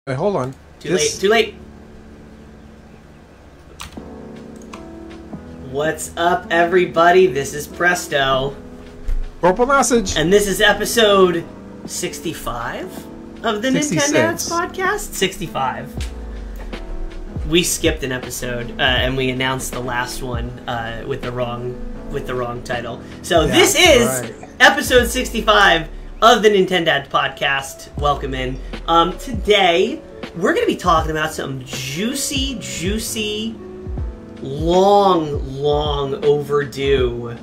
Wait, hold on. Too late. What's up, everybody? This is Presto. CorporalNosaj. And this is episode 65 of the Nintendads podcast? 65. We skipped an episode, and we announced the last one with the wrong title. So yeah, this is episode 65 of the Nintendads podcast. Welcome in. Today, we're going to be talking about some juicy, long overdue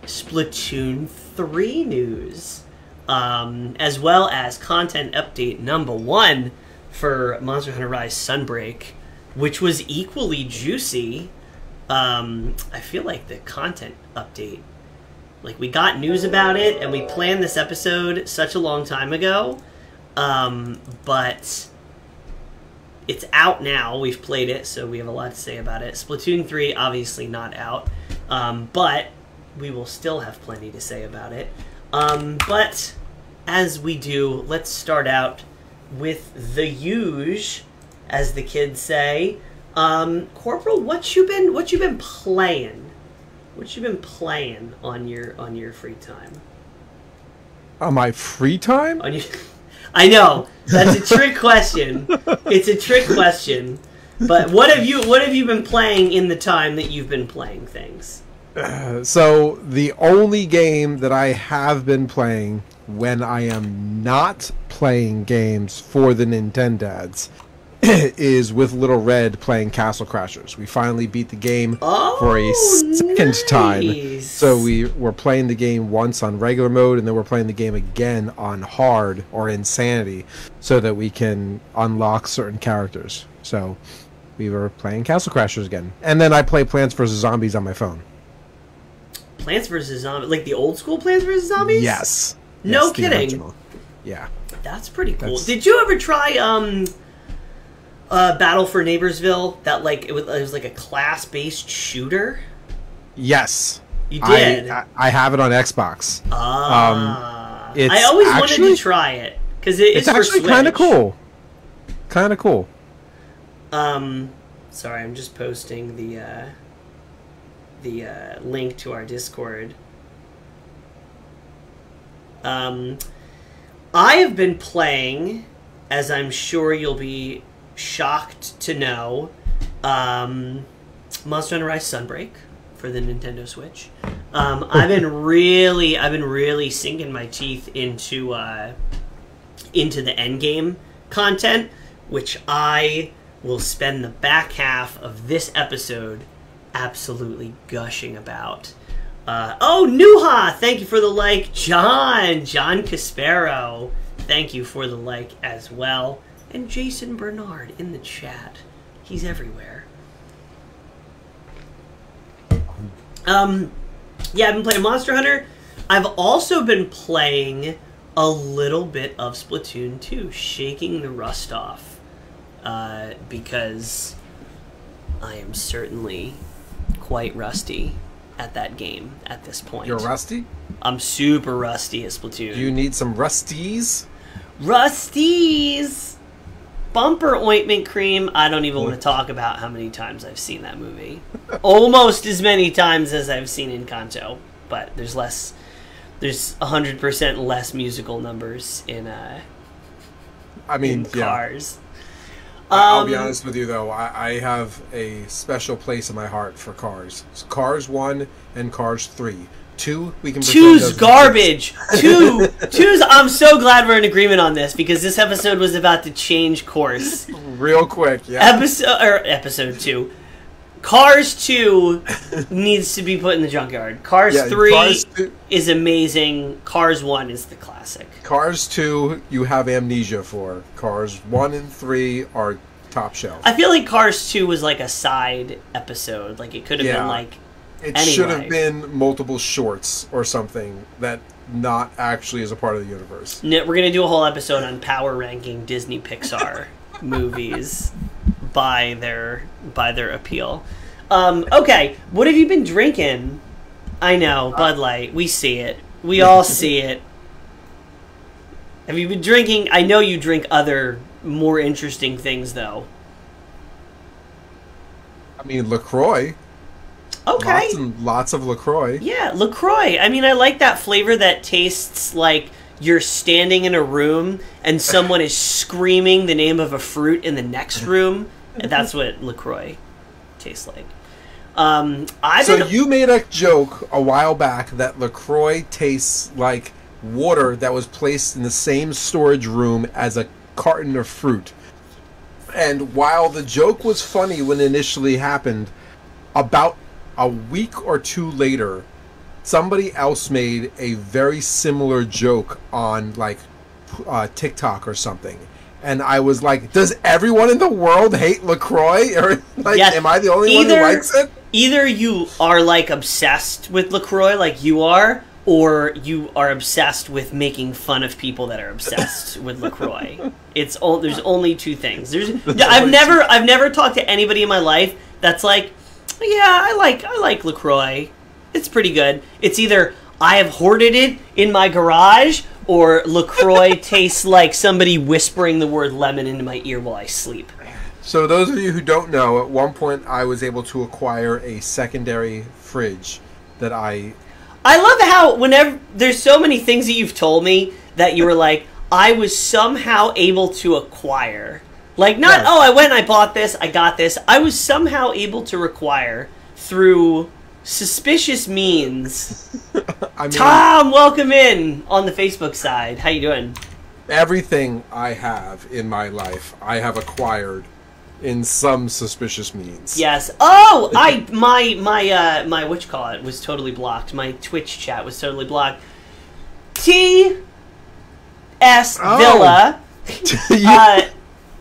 Splatoon 3 news, as well as content update number 1 for Monster Hunter Rise Sunbreak, which was equally juicy. I feel like the content update, like, we got news about it and we planned this episode such a long time ago, but it's out now. We've played it, so we have a lot to say about it. Splatoon 3 obviously not out, but we will still have plenty to say about it. But as we do, let's start out with the huge, as the kids say. Corporal, what you been playing? What you been playing on your free time? On my free time? I know that's a trick question. It's a trick question. But what have you been playing in the time that you've been playing things? So the only game that I have been playing when I am not playing games for the Nintendads is with Little Red playing Castle Crashers. We finally beat the game for a second time. So we were playing the game once on regular mode, and then we're playing the game again on hard or insanity, so that we can unlock certain characters. So we were playing Castle Crashers again. And then I play Plants vs. Zombies on my phone. Plants vs. Zombies? Like the old school Plants vs. Zombies? Yes. No yes, kidding. Yeah. That's pretty cool. Did you ever try Battle for Neighborsville? That, like, it was like a class-based shooter? Yes. You did? I have it on Xbox. I always wanted to try it, because it's actually kind of cool. Kind of cool. Sorry, I'm just posting the link to our Discord. I have been playing, as I'm sure you'll be shocked to know, Monster Hunter Rise Sunbreak for the Nintendo Switch. I've been really sinking my teeth into the endgame content, which I will spend the back half of this episode absolutely gushing about. Oh, Nuha! Thank you for the like. John Caspero, thank you for the like as well. And Jason Bernard in the chat. He's everywhere. Yeah, I've been playing Monster Hunter. I've also been playing a little bit of Splatoon 2, shaking the rust off, because I am certainly quite rusty at that game at this point. You're rusty? I'm super rusty at Splatoon. Do you need some rusties? Rusties! Bumper ointment cream. I don't even want to talk about how many times I've seen that movie. Almost as many times as I've seen Encanto, but there's 100% less musical numbers in Cars. I'll be honest with you, though. I have a special place in my heart for Cars. So Cars 1 and Cars 3. 2, we can... Two's garbage! Two's... I'm so glad we're in agreement on this, because this episode was about to change course. Real quick, yeah. Episode 2. Cars 2 needs to be put in the junkyard. Cars 3 is amazing. Cars 1 is the classic. Cars 2, you have amnesia for. Cars 1 and 3 are top shelf. I feel like Cars 2 was like a side episode. Like, it could have been like... It should have been multiple shorts or something that not actually is a part of the universe. We're going to do a whole episode on power ranking Disney Pixar movies by their appeal. Okay, what have you been drinking? I know, Bud Light. We see it. We all see it. Have you been drinking? I know you drink other more interesting things, though. I mean, LaCroix. Okay. Lots and lots of LaCroix. Yeah, LaCroix. I mean, I like that flavor that tastes like you're standing in a room and someone is screaming the name of a fruit in the next room. And that's what LaCroix tastes like. You made a joke a while back that LaCroix tastes like water that was placed in the same storage room as a carton of fruit. And while the joke was funny when it initially happened, about a week or two later, somebody else made a very similar joke on like TikTok or something. And I was like, does everyone in the world hate LaCroix? Or like, yes. Am I the only one who likes it? Either you are like obsessed with LaCroix like you are, or you are obsessed with making fun of people that are obsessed with LaCroix. There's only two things. I've never talked to anybody in my life that's like, yeah, I like LaCroix. It's pretty good. It's either I have hoarded it in my garage, or LaCroix tastes like somebody whispering the word lemon into my ear while I sleep. So those of you who don't know, at one point I was able to acquire a secondary fridge that I love how whenever there's so many things that you've told me that you were like, I was somehow able to acquire. Like, not, I went and I bought this, I got this. I was somehow able to acquire through suspicious means. I mean, Tom, welcome in on the Facebook side. How you doing? Everything I have in my life, I have acquired in some suspicious means. Yes. Oh, my what you call it was totally blocked. My Twitch chat was totally blocked. T.S. Villa.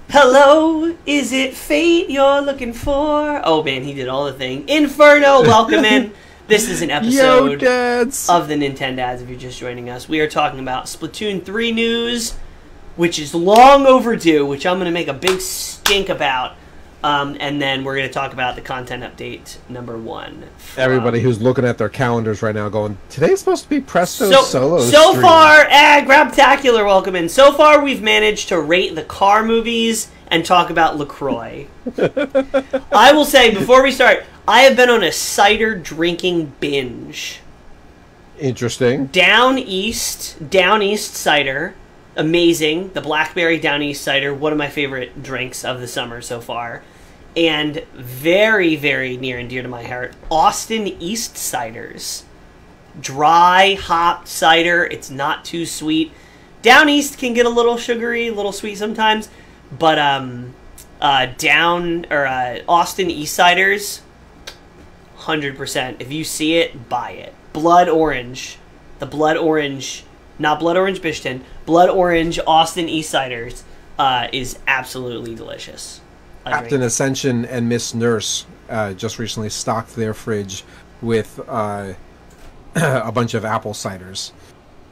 Hello, is it fate you're looking for? Oh man, he did all the thing. Inferno, welcome in. This is an episode of the Nintendads. If you're just joining us, we are talking about Splatoon 3 news, which is long overdue, which I'm going to make a big stink about. And then we're going to talk about the content update number 1. Everybody who's looking at their calendars right now going, today's supposed to be Presto solo So stream. far, Grabtacular, welcome in. So far, we've managed to rate the car movies and talk about LaCroix. I will say, before we start, I have been on a cider drinking binge. Interesting. Down East cider. Amazing. The Blackberry Down East cider, one of my favorite drinks of the summer so far. And very, very near and dear to my heart, Austin East ciders. Dry, hopped cider. It's not too sweet. Down East can get a little sugary, a little sweet sometimes. But Austin East ciders, 100%. If you see it, buy it. Blood orange. The blood orange... Not Blood Orange Bishton. Blood Orange Austin East ciders is absolutely delicious. Captain Ascension and Miss Nurse just recently stocked their fridge with a bunch of apple ciders,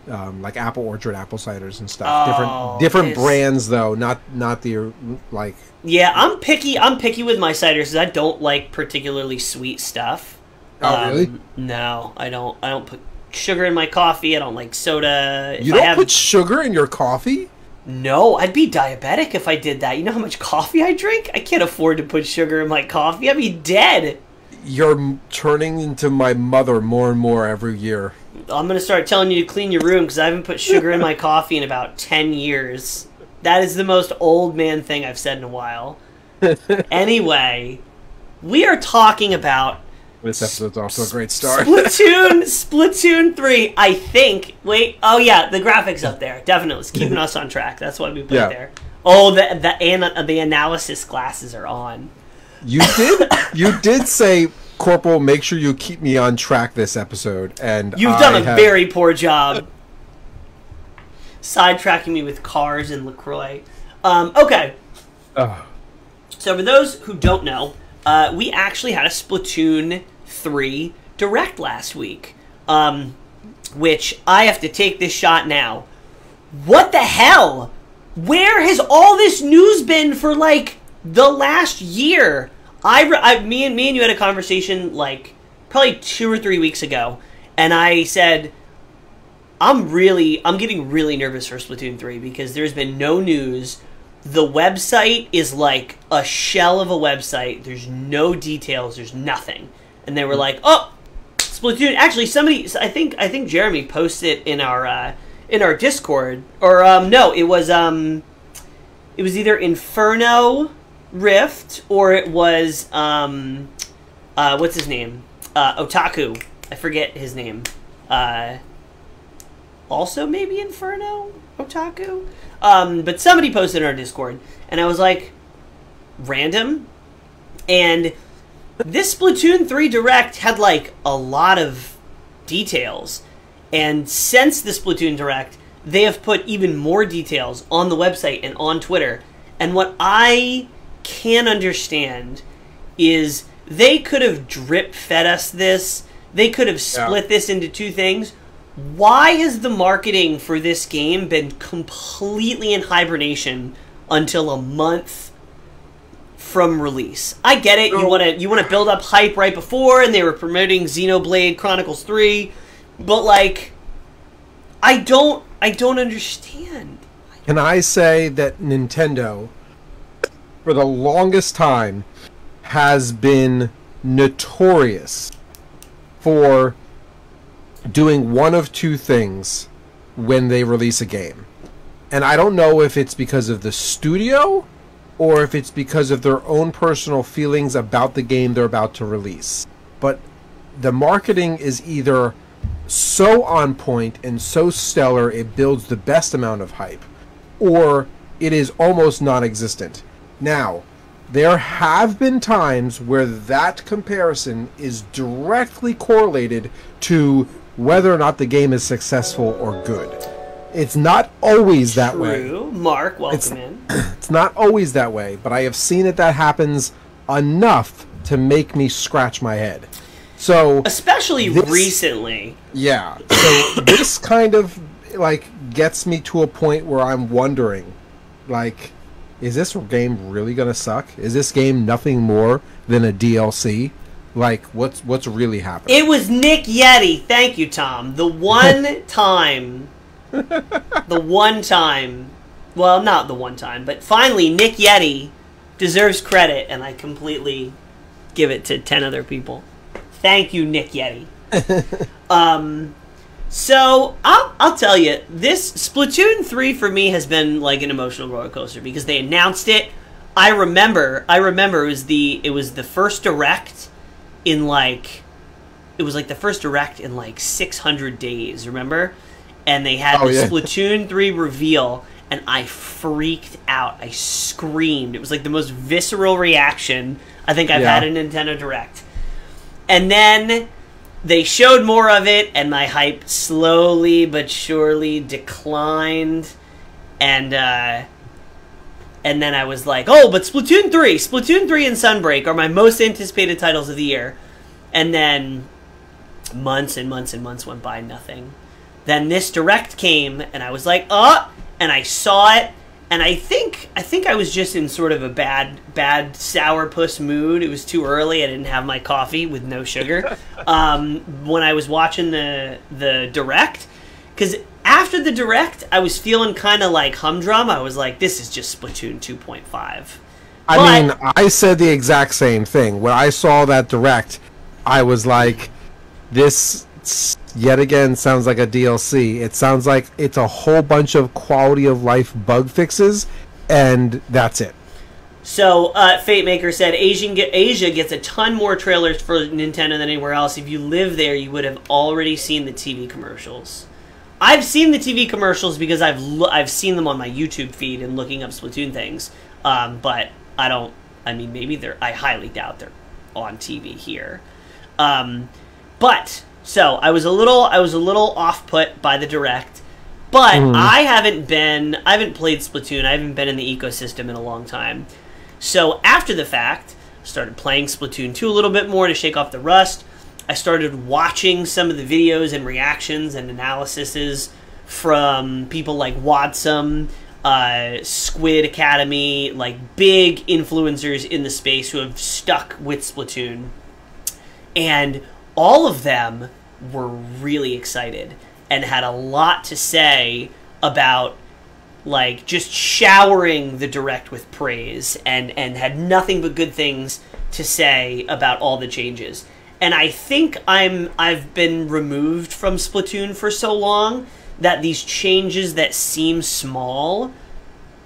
like Apple Orchard apple ciders and stuff. Different brands though, not the like. Yeah, I'm picky with my ciders because I don't like particularly sweet stuff. Oh really? No, I don't. I don't put sugar in my coffee. I don't like soda. You don't put sugar in your coffee? No, I'd be diabetic if I did that. You know how much coffee I drink? I can't afford to put sugar in my coffee. I'd be dead. You're turning into my mother more and more every year. I'm going to start telling you to clean your room because I haven't put sugar in my coffee in about 10 years. That is the most old man thing I've said in a while. Anyway, we are talking about... This episode's off to a great start. Splatoon 3, I think. Wait, oh yeah, the graphics up there. Definitely. It's keeping us on track. That's why we put it there. Oh, the analysis glasses are on. You did say, Corporal, make sure you keep me on track this episode. And you've done a very poor job sidetracking me with cars and LaCroix. Okay. So for those who don't know, we actually had a Splatoon 3 Direct last week, which I have to take this shot now. What the hell? Where has all this news been for, like, the last year? Me and you had a conversation, like, probably 2 or 3 weeks ago, and I said, I'm getting really nervous for Splatoon 3 because there's been no news. The website is like a shell of a website. There's no details. There's nothing. And they were like, "Oh, Splatoon." Actually, somebody, I think Jeremy posted it in our Discord, or no, it was either Inferno Rift or it was what's his name? Otaku. I forget his name. Also maybe Inferno Otaku. But somebody posted in our Discord, and I was like, random. And this Splatoon 3 Direct had like a lot of details. And since the Splatoon Direct, they have put even more details on the website and on Twitter. And what I can understand is they could have drip fed us this. They could have split this into two things. Why has the marketing for this game been completely in hibernation until a month from release? I get it. You want to build up hype right before, and they were promoting Xenoblade Chronicles 3, but like, I don't understand. Can I say that Nintendo, for the longest time, has been notorious for doing one of two things when they release a game. And I don't know if it's because of the studio or if it's because of their own personal feelings about the game they're about to release. But the marketing is either so on point and so stellar it builds the best amount of hype, or it is almost non-existent. Now, there have been times where that comparison is directly correlated to whether or not the game is successful or good. It's not always that way. True. Mark, welcome in. It's not always that way, but I have seen it that happens enough to make me scratch my head. So, especially recently. Yeah. So this kind of like gets me to a point where I'm wondering, like, is this game really gonna suck? Is this game nothing more than a DLC? Like, what's really happening? It was Nick Yeti. Thank you, Tom. The one time. Well, not the one time, but finally, Nick Yeti deserves credit, and I completely give it to 10 other people. Thank you, Nick Yeti. So I'll tell you, this Splatoon 3 for me has been like an emotional roller coaster because they announced it. I remember it was the first direct in like 600 days, remember? And they had the Splatoon 3 reveal, and I freaked out. I screamed. It was like the most visceral reaction I think I've had in Nintendo Direct. And then they showed more of it, and my hype slowly but surely declined. And then I was like, oh, but Splatoon 3 and Sunbreak are my most anticipated titles of the year. And then months and months and months went by, nothing. Then this Direct came, and I was like, oh, and I saw it, and I think I was just in sort of a bad sourpuss mood. It was too early. I didn't have my coffee with no sugar when I was watching the Direct, because after the Direct, I was feeling kind of like humdrum. I was like, this is just Splatoon 2.5. I mean, I said the exact same thing. When I saw that Direct, I was like, this yet again sounds like a DLC. It sounds like it's a whole bunch of quality of life bug fixes, and that's it. So, Fate Maker said, Asia gets a ton more trailers for Nintendo than anywhere else. If you live there, you would have already seen the TV commercials. I've seen the TV commercials because I've seen them on my YouTube feed and looking up Splatoon things. But I mean, maybe I highly doubt they're on TV here. But so I was a little off put by the Direct, but I haven't played Splatoon. I haven't been in the ecosystem in a long time. So after the fact, I started playing Splatoon 2 a little bit more to shake off the rust. I started watching some of the videos and reactions and analyses from people like Wadsum, Squid Academy, like big influencers in the space who have stuck with Splatoon. And all of them were really excited. and had a lot to say about, like, just showering the Direct with praise, and had nothing but good things to say about all the changes. And I think I've been removed from Splatoon for so long that these changes that seem small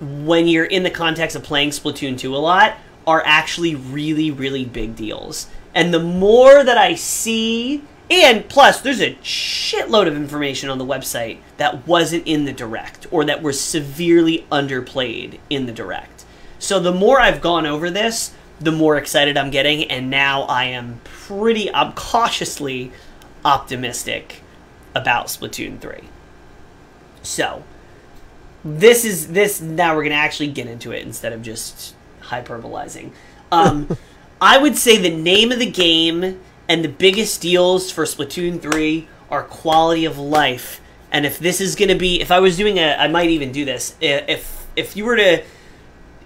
when you're in the context of playing Splatoon 2 a lot are actually really, really big deals. And the more that I see, and plus there's a shitload of information on the website that wasn't in the Direct, or that was severely underplayed in the Direct. So the more I've gone over this, the more excited I'm getting, and now I'm cautiously optimistic about Splatoon 3. So, now we're going to actually get into it instead of just hyperbolizing. I would say the name of the game and the biggest deals for Splatoon 3 are quality of life. And if this is going to be, if I was doing I might even do this. If you were to,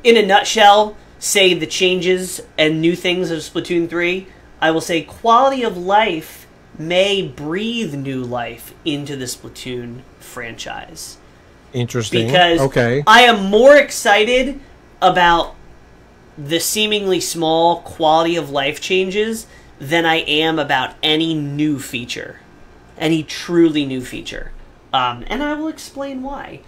in a nutshell, say the changes and new things of Splatoon 3, I will say quality of life may breathe new life into the Splatoon franchise. Interesting. Because I am more excited about the seemingly small quality of life changes than I am about any new feature. Any truly new feature. And I will explain why.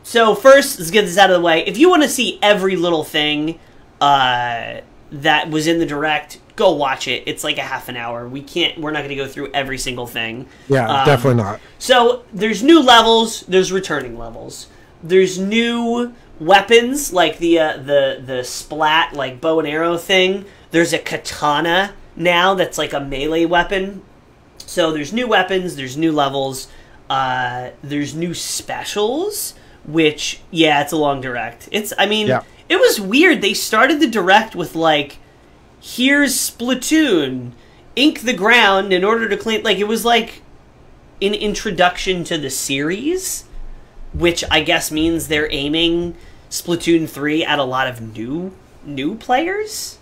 So first, let's get this out of the way. If you want to see every little thing that was in the Direct, go watch it. It's like a half an hour. We're not going to go through every single thing. Yeah, definitely not. So there's new levels. There's returning levels. There's new weapons, like the splat, like bow and arrow thing. There's a katana now that's like a melee weapon. So there's new weapons. There's new levels. There's new specials. Which, yeah, it's a long Direct. It was weird. They started the Direct with, like, here's Splatoon, ink the ground in order to clean... Like, it was, like, an introduction to the series, which I guess means they're aiming Splatoon 3 at a lot of new players,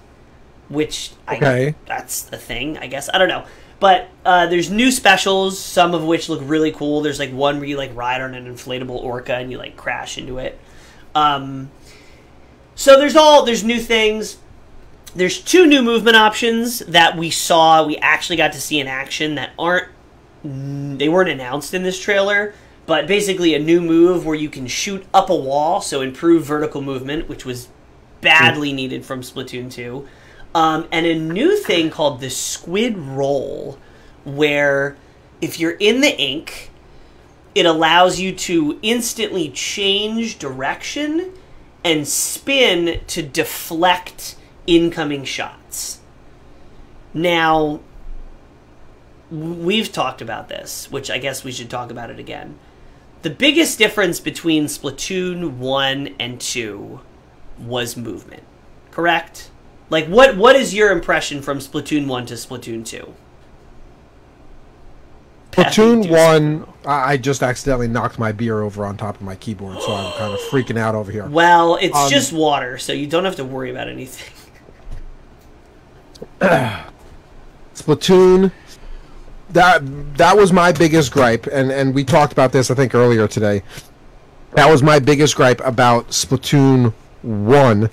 which, that's the thing, I guess. I don't know. But there's new specials, some of which look really cool. There's like one where you like ride on an inflatable orca and you like crash into it. So there's new things. There's 2 new movement options that we actually got to see in action that they weren't announced in this trailer. But basically a new move where you can shoot up a wall, so improve vertical movement, which was badly needed from Splatoon 2. And a new thing called the Squid Roll, where if you're in the ink, it allows you to instantly change direction and spin to deflect incoming shots. Now, we've talked about this, which I guess we should talk about it again. The biggest difference between Splatoon 1 and 2 was movement, correct? Like, what is your impression from Splatoon 1 to Splatoon 2? Splatoon 1, I just accidentally knocked my beer over on top of my keyboard, so I'm kind of freaking out over here. Well, it's just water, so you don't have to worry about anything. Splatoon, that was my biggest gripe, and we talked about this, I think, earlier today. That was my biggest gripe about Splatoon 1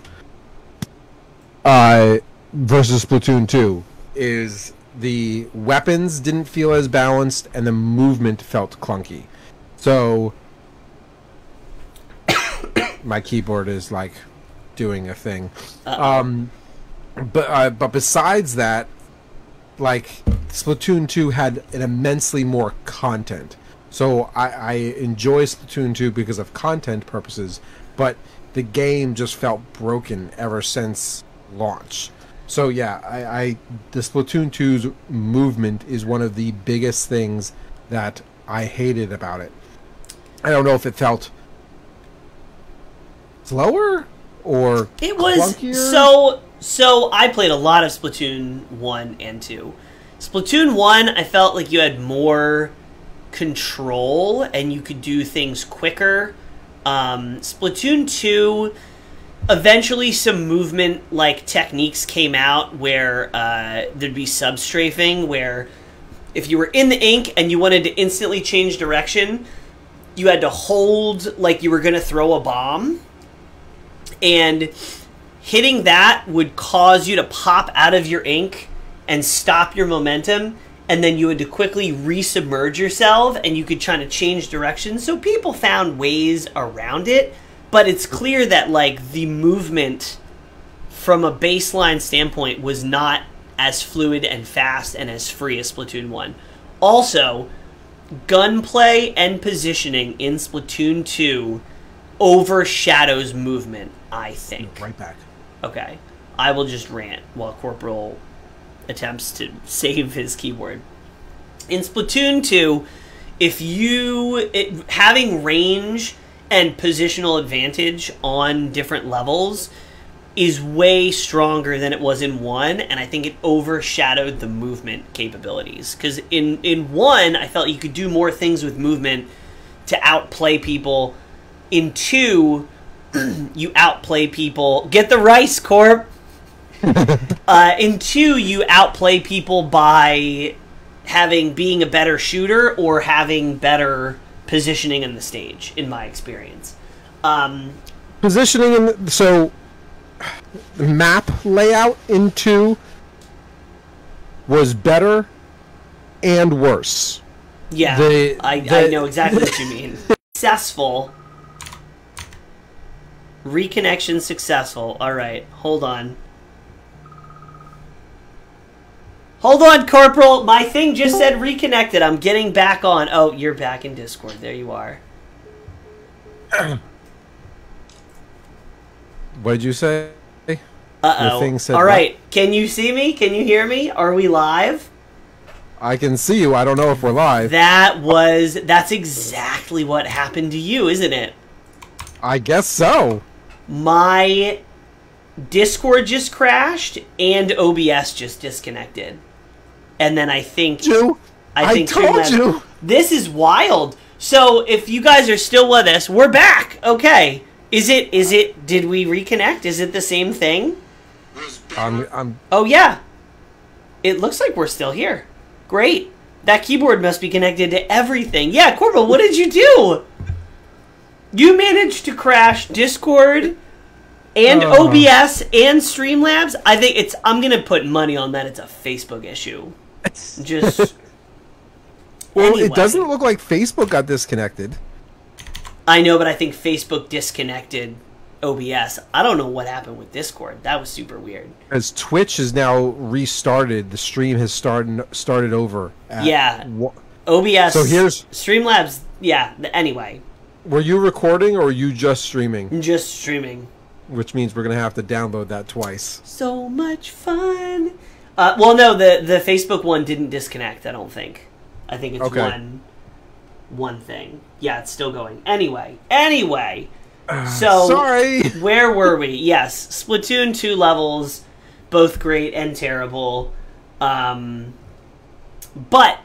versus Splatoon 2, is the weapons didn't feel as balanced and the movement felt clunky. So my keyboard is like doing a thing. But besides that, like, Splatoon 2 had an immensely more content. So I enjoy Splatoon 2 because of content purposes, but the game just felt broken ever since launch. So yeah, the Splatoon 2's movement is one of the biggest things that I hated about it. I don't know if it felt slower or it was clunkier. So I played a lot of Splatoon 1 and 2. Splatoon 1, I felt like you had more control and you could do things quicker. Splatoon 2, eventually some movement like techniques came out where there'd be substrafing, where if you were in the ink and you wanted to instantly change direction, you had to hold like you were going to throw a bomb. And hitting that would cause you to pop out of your ink and stop your momentum. And then you had to quickly resubmerge yourself and you could try to change direction. So people found ways around it. But it's clear that, like, the movement from a baseline standpoint was not as fluid and fast and as free as Splatoon 1. Also, gunplay and positioning in Splatoon 2 overshadows movement, I think. Right back. Okay. I will just rant while Corporal attempts to save his keyboard. In Splatoon 2, having range and positional advantage on different levels is way stronger than it was in 1, and I think it overshadowed the movement capabilities. Because in 1, I felt you could do more things with movement to outplay people. In 2, you outplay people. Get the rice, Corp! In 2, you outplay people by being a better shooter or having better positioning in the stage, in my experience. Positioning so the map layout in 2 was better and worse. Yeah, I know exactly what you mean. Successful. Reconnection successful. Alright, hold on. Hold on, Corporal! My thing just said reconnected. I'm getting back on. Oh, you're back in Discord. There you are. What did you say? Uh-oh. Alright, can you see me? Can you hear me? Are we live? I can see you. I don't know if we're live. That's exactly what happened to you, isn't it? I guess so. My Discord just crashed and OBS just disconnected. And then I think I told you. This is wild. So if you guys are still with us, we're back. Okay. Did we reconnect? Is it the same thing? Oh yeah. It looks like we're still here. Great. That keyboard must be connected to everything. Yeah, Corporal, what did you do? You managed to crash Discord and OBS and Streamlabs. I'm gonna put money on that it's a Facebook issue. Just well, anyway. It doesn't look like Facebook got disconnected. I know, but I think Facebook disconnected OBS. I don't know what happened with Discord. That was super weird. As Twitch is now restarted, the stream has started over. OBS. So here's Streamlabs. Yeah. Anyway. Were you recording or were you just streaming? Just streaming. Which means we're gonna have to download that twice. So much fun. Well, no, the Facebook one didn't disconnect. I don't think. I think it's okay. one thing. Yeah, it's still going. Anyway. So sorry. Where were we? Yes, Splatoon 2 levels, both great and terrible. But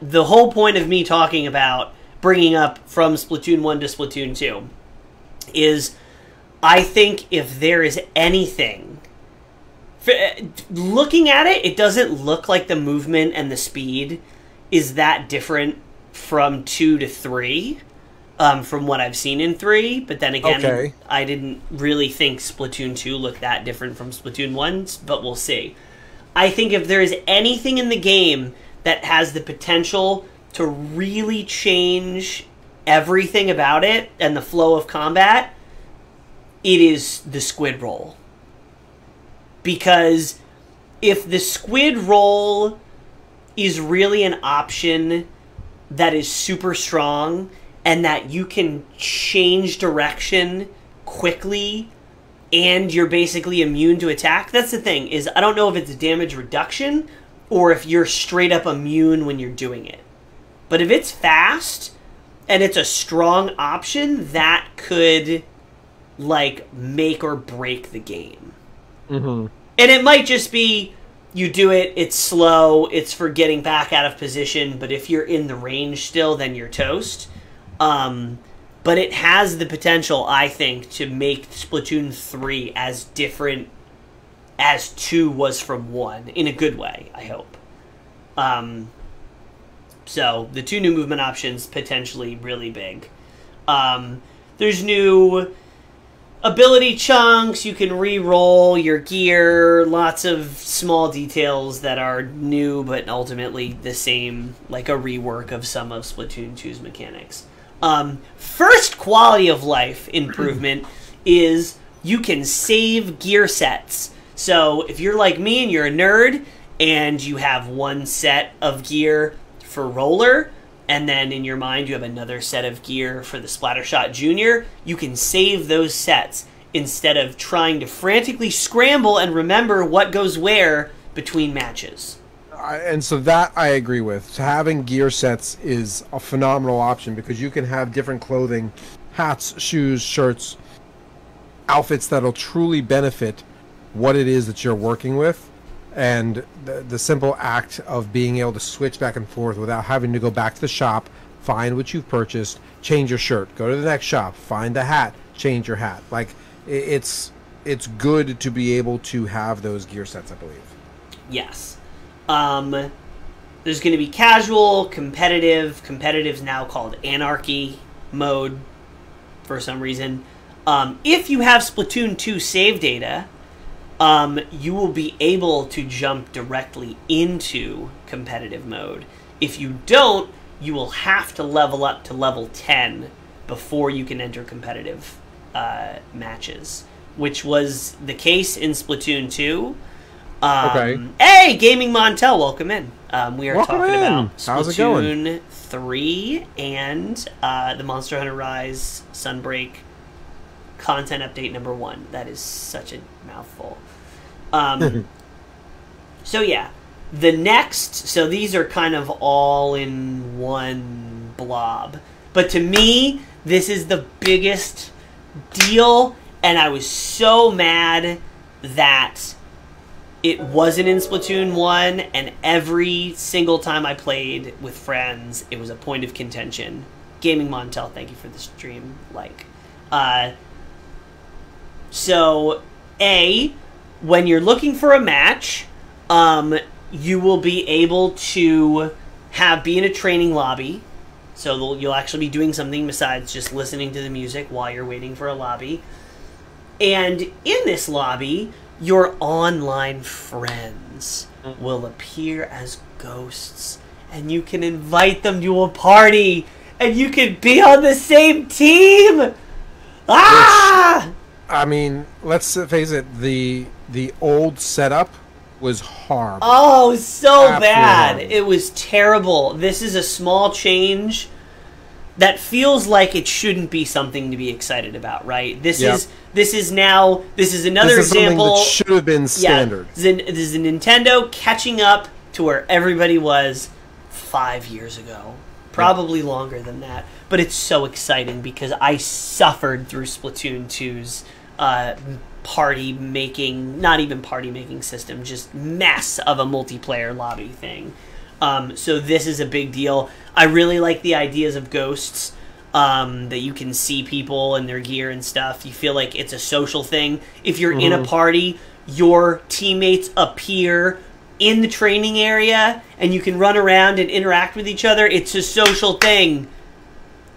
the whole point of me talking about bringing up from Splatoon 1 to Splatoon 2 is, I think if there is anything, looking at it, it doesn't look like the movement and the speed is that different from 2 to 3, from what I've seen in 3. But then again, I didn't really think Splatoon 2 looked that different from Splatoon 1, but we'll see. I think if there is anything in the game that has the potential to really change everything about it and the flow of combat, it is the squid roll. Because if the squid roll is really an option that is super strong and that you can change direction quickly and you're basically immune to attack, that's the thing, is I don't know if it's damage reduction or if you're straight up immune when you're doing it. But if it's fast and it's a strong option, that could like make or break the game. Mm-hmm. And it might just be you do it, it's slow, it's for getting back out of position, but if you're in the range still, then you're toast. But it has the potential, I think, to make Splatoon 3 as different as 2 was from 1, in a good way, I hope. So the 2 new movement options, potentially really big. There's new ability chunks, you can re-roll your gear, lots of small details that are new but ultimately the same, like a rework of some of Splatoon 2's mechanics. First quality of life improvement is you can save gear sets. So if you're like me and you're a nerd and you have one set of gear for roller, and then in your mind you have another set of gear for the Splattershot Junior, you can save those sets instead of trying to frantically scramble and remember what goes where between matches. And so that I agree with. So having gear sets is a phenomenal option because you can have different clothing, hats, shoes, shirts, outfits that'll truly benefit what it is that you're working with. And the simple act of being able to switch back and forth without having to go back to the shop, find what you've purchased, change your shirt, go to the next shop, find the hat, change your hat. Like, it's good to be able to have those gear sets, I believe. Yes. There's going to be casual, competitive. Competitive's now called Anarchy mode for some reason. If you have Splatoon 2 save data, you will be able to jump directly into competitive mode. If you don't, you will have to level up to level 10 before you can enter competitive matches, which was the case in Splatoon 2. Okay. Hey, Gaming Montel, welcome in. We are Welcome talking in. about How's it going? Splatoon 3 and the Monster Hunter Rise Sunbreak content update number 1. That is such a mouthful. So yeah, the next, so these are kind of all in one blob. But to me, this is the biggest deal, and I was so mad that it wasn't in Splatoon 1, and every single time I played with friends, it was a point of contention. Gaming Montel, thank you for the stream. So, when you're looking for a match, you will be able to be in a training lobby. So you'll actually be doing something besides just listening to the music while you're waiting for a lobby. And in this lobby, your online friends will appear as ghosts, and you can invite them to a party, and you can be on the same team. Ah! Which, I mean, let's face it, the old setup was horrible. Oh, so Absolutely bad. horrible. It was terrible. This is a small change that feels like it shouldn't be something to be excited about, right? This is another this is example. That should have been standard. Yeah, this is a Nintendo catching up to where everybody was 5 years ago. Probably longer than that. But it's so exciting because I suffered through Splatoon 2's party making, not even party making system, just mess of a multiplayer lobby thing. So this is a big deal. I really like the ideas of ghosts, that you can see people and their gear and stuff. You feel like it's a social thing. If you're in a party, your teammates appear in the training area and you can run around and interact with each other. It's a social thing.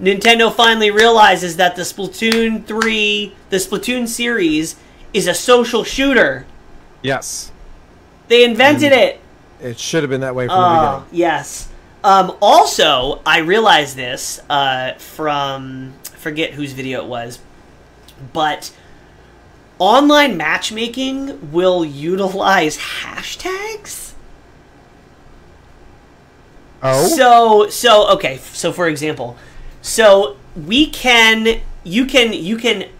Nintendo finally realizes that the Splatoon series is a social shooter. Yes. They invented it. It should have been that way from the beginning. Yes. Also, I realized this from, I forget whose video it was, but online matchmaking will utilize hashtags. Oh. So for example, so you can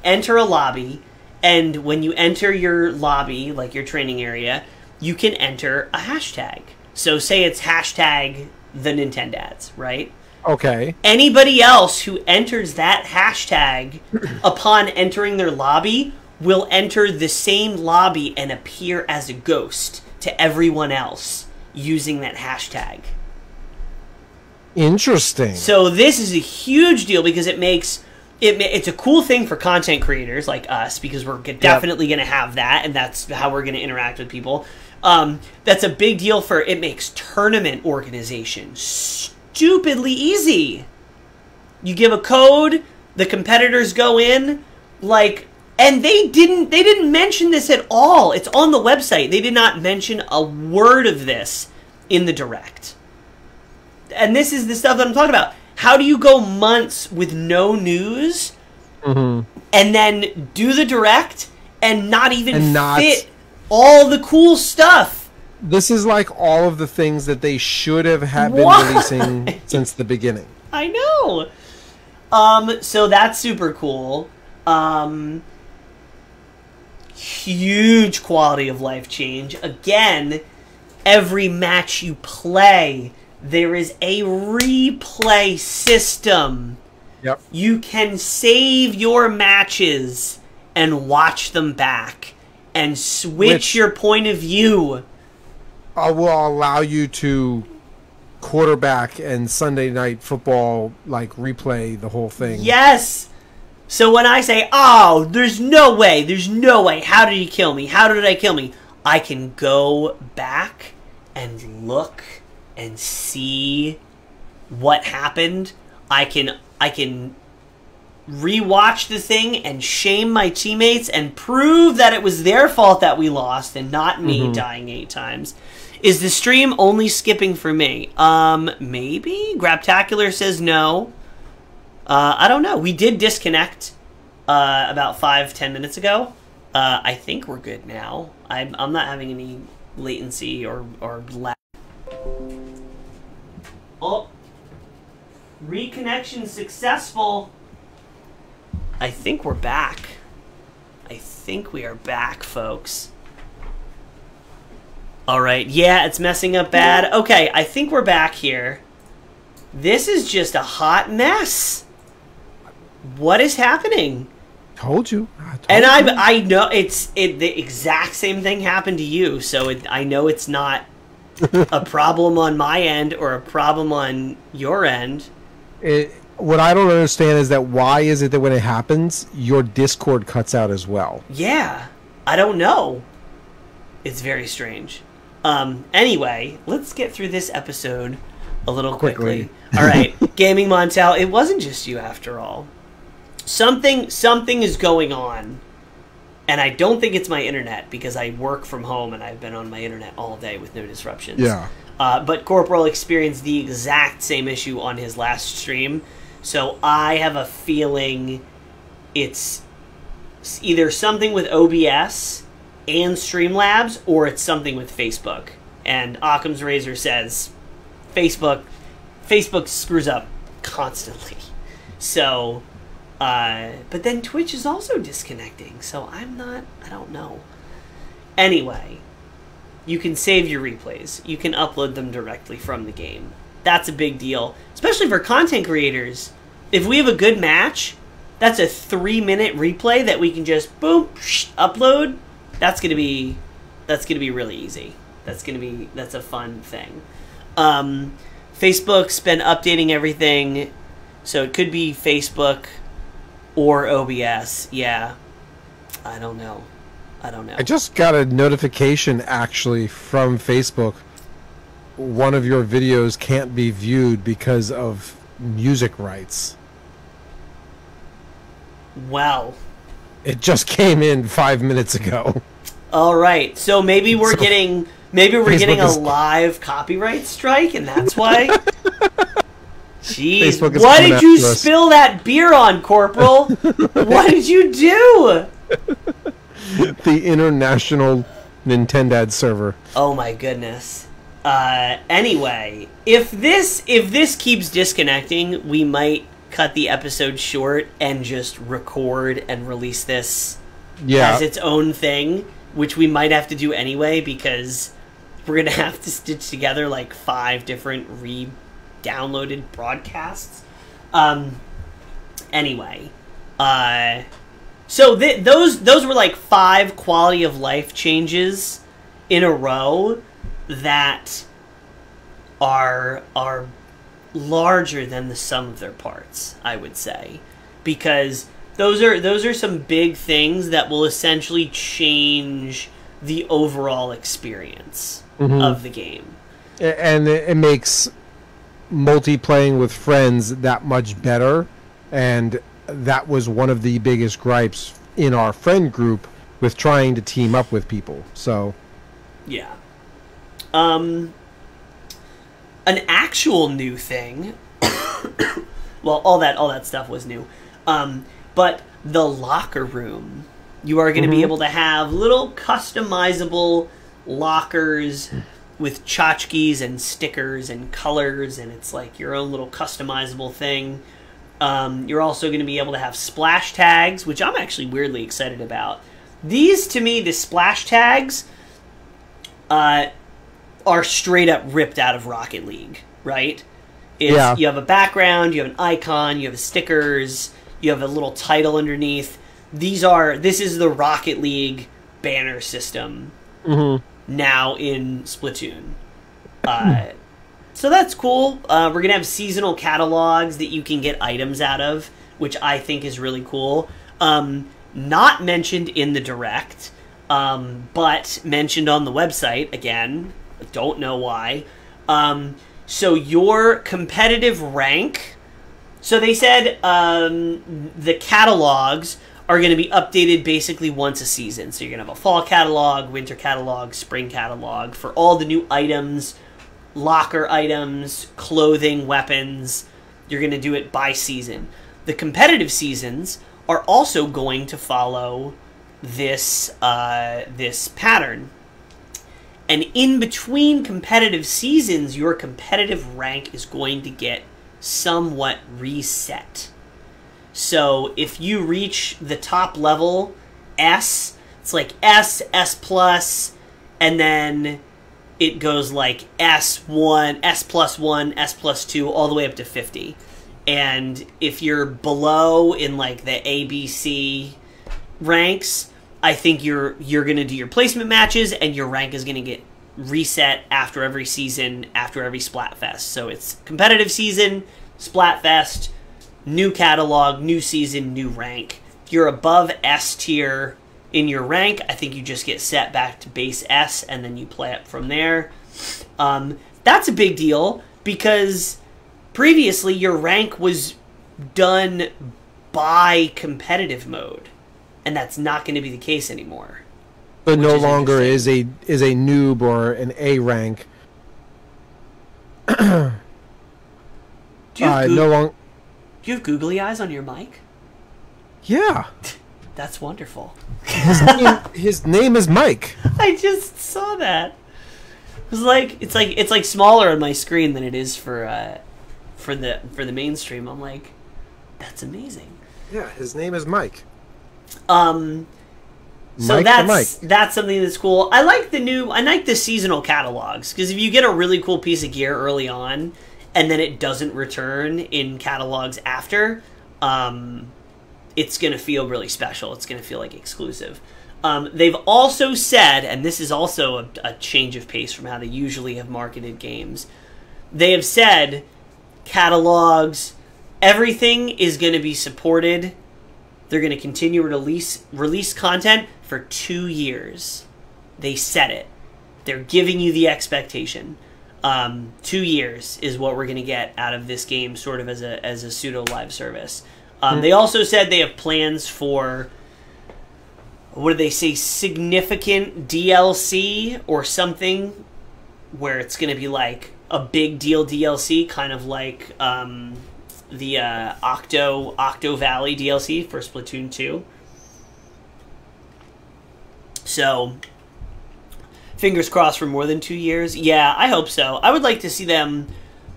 enter a lobby, and when you enter your lobby, like your training area, you can enter a hashtag. So say it's hashtag the Nintendads, right? Okay. Anybody else who enters that hashtag upon entering their lobby will enter the same lobby and appear as a ghost to everyone else using that hashtag. Interesting. So this is a huge deal because it's a cool thing for content creators like us, because we're definitely going to have that, and that's how we're going to interact with people. That's a big deal it makes tournament organization stupidly easy. You give a code, the competitors go in, like, and they didn't mention this at all. It's on the website. They did not mention a word of this in the Direct. And this is the stuff that I'm talking about. How do you go months with no news and then do the Direct and not even fit all the cool stuff? This is like all of the things that they should have been releasing since the beginning. I know. So that's super cool. Huge quality of life change. Again, every match you play, there is a replay system. Yep. You can save your matches and watch them back and switch your point of view. Will allow you to quarterback and Sunday Night Football, like, replay the whole thing. Yes! So when I say, oh, there's no way, how did he kill me? How did I kill me? I can go back and look and see what happened. I can rewatch the thing and shame my teammates and prove that it was their fault that we lost and not me dying 8 times. Is the stream only skipping for me? Maybe? Grabtacular says no. I don't know. We did disconnect about 5-10 minutes ago. I think we're good now. I'm not having any latency or lag. Oh. Reconnection successful. I think we're back. I think we are back, folks. Alright, yeah, it's messing up bad. Okay, I think we're back here. This is just a hot mess. What is happening? Told you. I know the exact same thing happened to you, so I know it's not a problem on my end or a problem on your end. What I don't understand is that why is it that when it happens, your Discord cuts out as well? Yeah, I don't know. It's very strange. Anyway, let's get through this episode a little quickly. All right, Gaming Montel, it wasn't just you after all. Something is going on, and I don't think it's my internet because I work from home and I've been on my internet all day with no disruptions. Yeah. But Corporal experienced the exact same issue on his last stream, so I have a feeling it's either something with OBS and Streamlabs, or it's something with Facebook. And Occam's Razor says Facebook screws up constantly. So, but then Twitch is also disconnecting, so I don't know. Anyway, you can save your replays. You can upload them directly from the game. That's a big deal, especially for content creators. If we have a good match, that's a 3-minute replay that we can just boom, upload. That's gonna be really easy. That's a fun thing. Facebook's been updating everything, so it could be Facebook or OBS. Yeah, I don't know. I just got a notification actually from Facebook. One of your videos can't be viewed because of music rights. Well, it just came in 5 minutes ago. All right, so maybe we're getting a live copyright strike, and that's why. Jeez, what did you spill that beer on, Corporal? What did you do? The international Nintendads server. Oh my goodness. Anyway, if this keeps disconnecting, we might cut the episode short and just record and release this as its own thing, which we might have to do anyway because we're gonna have to stitch together like 5 different re-downloaded broadcasts. Anyway, so those were like 5 quality of life changes in a row that are larger than the sum of their parts, I would say, because those are some big things that will essentially change the overall experience of the game. And it makes multiplaying with friends that much better, and that was one of the biggest gripes in our friend group with trying to team up with people. So yeah. An actual new thing. Well, all that stuff was new. But the locker room, you are going to be able to have little customizable lockers with tchotchkes and stickers and colors, and it's like your own little customizable thing. You're also going to be able to have splash tags, which I'm actually weirdly excited about. These, to me, the splash tags are straight up ripped out of Rocket League, right? Yeah. You have a background, you have an icon, you have stickers, you have a little title underneath. This is the Rocket League banner system now in Splatoon. So that's cool. We're going to have seasonal catalogs that you can get items out of, which I think is really cool. Not mentioned in the Direct, but mentioned on the website, again. Don't know why. So your competitive rank... So they said the catalogs are going to be updated basically once a season. So you're going to have a fall catalog, winter catalog, spring catalog for all the new items, locker items, clothing, weapons. You're going to do it by season. The competitive seasons are also going to follow this this pattern. And in between competitive seasons, your competitive rank is going to get somewhat reset. So if you reach the top level, S, it's like S, S+, and then it goes like S1, S+1, S+2, all the way up to 50. And if you're below in like the ABC ranks, I think you're going to do your placement matches, and your rank is going to get reset after every season, after every Splatfest. So it's competitive season, Splatfest, new catalog, new season, new rank. If you're above S tier in your rank, I think you just get set back to base S, and then you play up from there. That's a big deal, because previously your rank was done by competitive mode, and that's not going to be the case anymore. But no longer is a noob or an A rank. Do you have Do you have googly eyes on your mic? Yeah. That's wonderful. His name is Mike. I just saw that. It's like smaller on my screen than it is for the mainstream. I'm like, that's amazing. Yeah, his name is Mike. So that's something that's cool. I like the seasonal catalogs, because if you get a really cool piece of gear early on and then it doesn't return in catalogs after, it's going to feel really special. It's going to feel like exclusive. They've also said, and this is also a change of pace from how they usually have marketed games, they have said catalogs, everything is going to be supported. They're going to continue to release content for 2 years. They said it. They're giving you the expectation. 2 years is what we're going to get out of this game, sort of as a pseudo live service. They also said they have plans for, what did they say, significant DLC or something, where it's going to be like a big deal DLC, kind of like the Octo Valley DLC for Splatoon 2. So, fingers crossed for more than 2 years. Yeah, I hope so. I would like to see them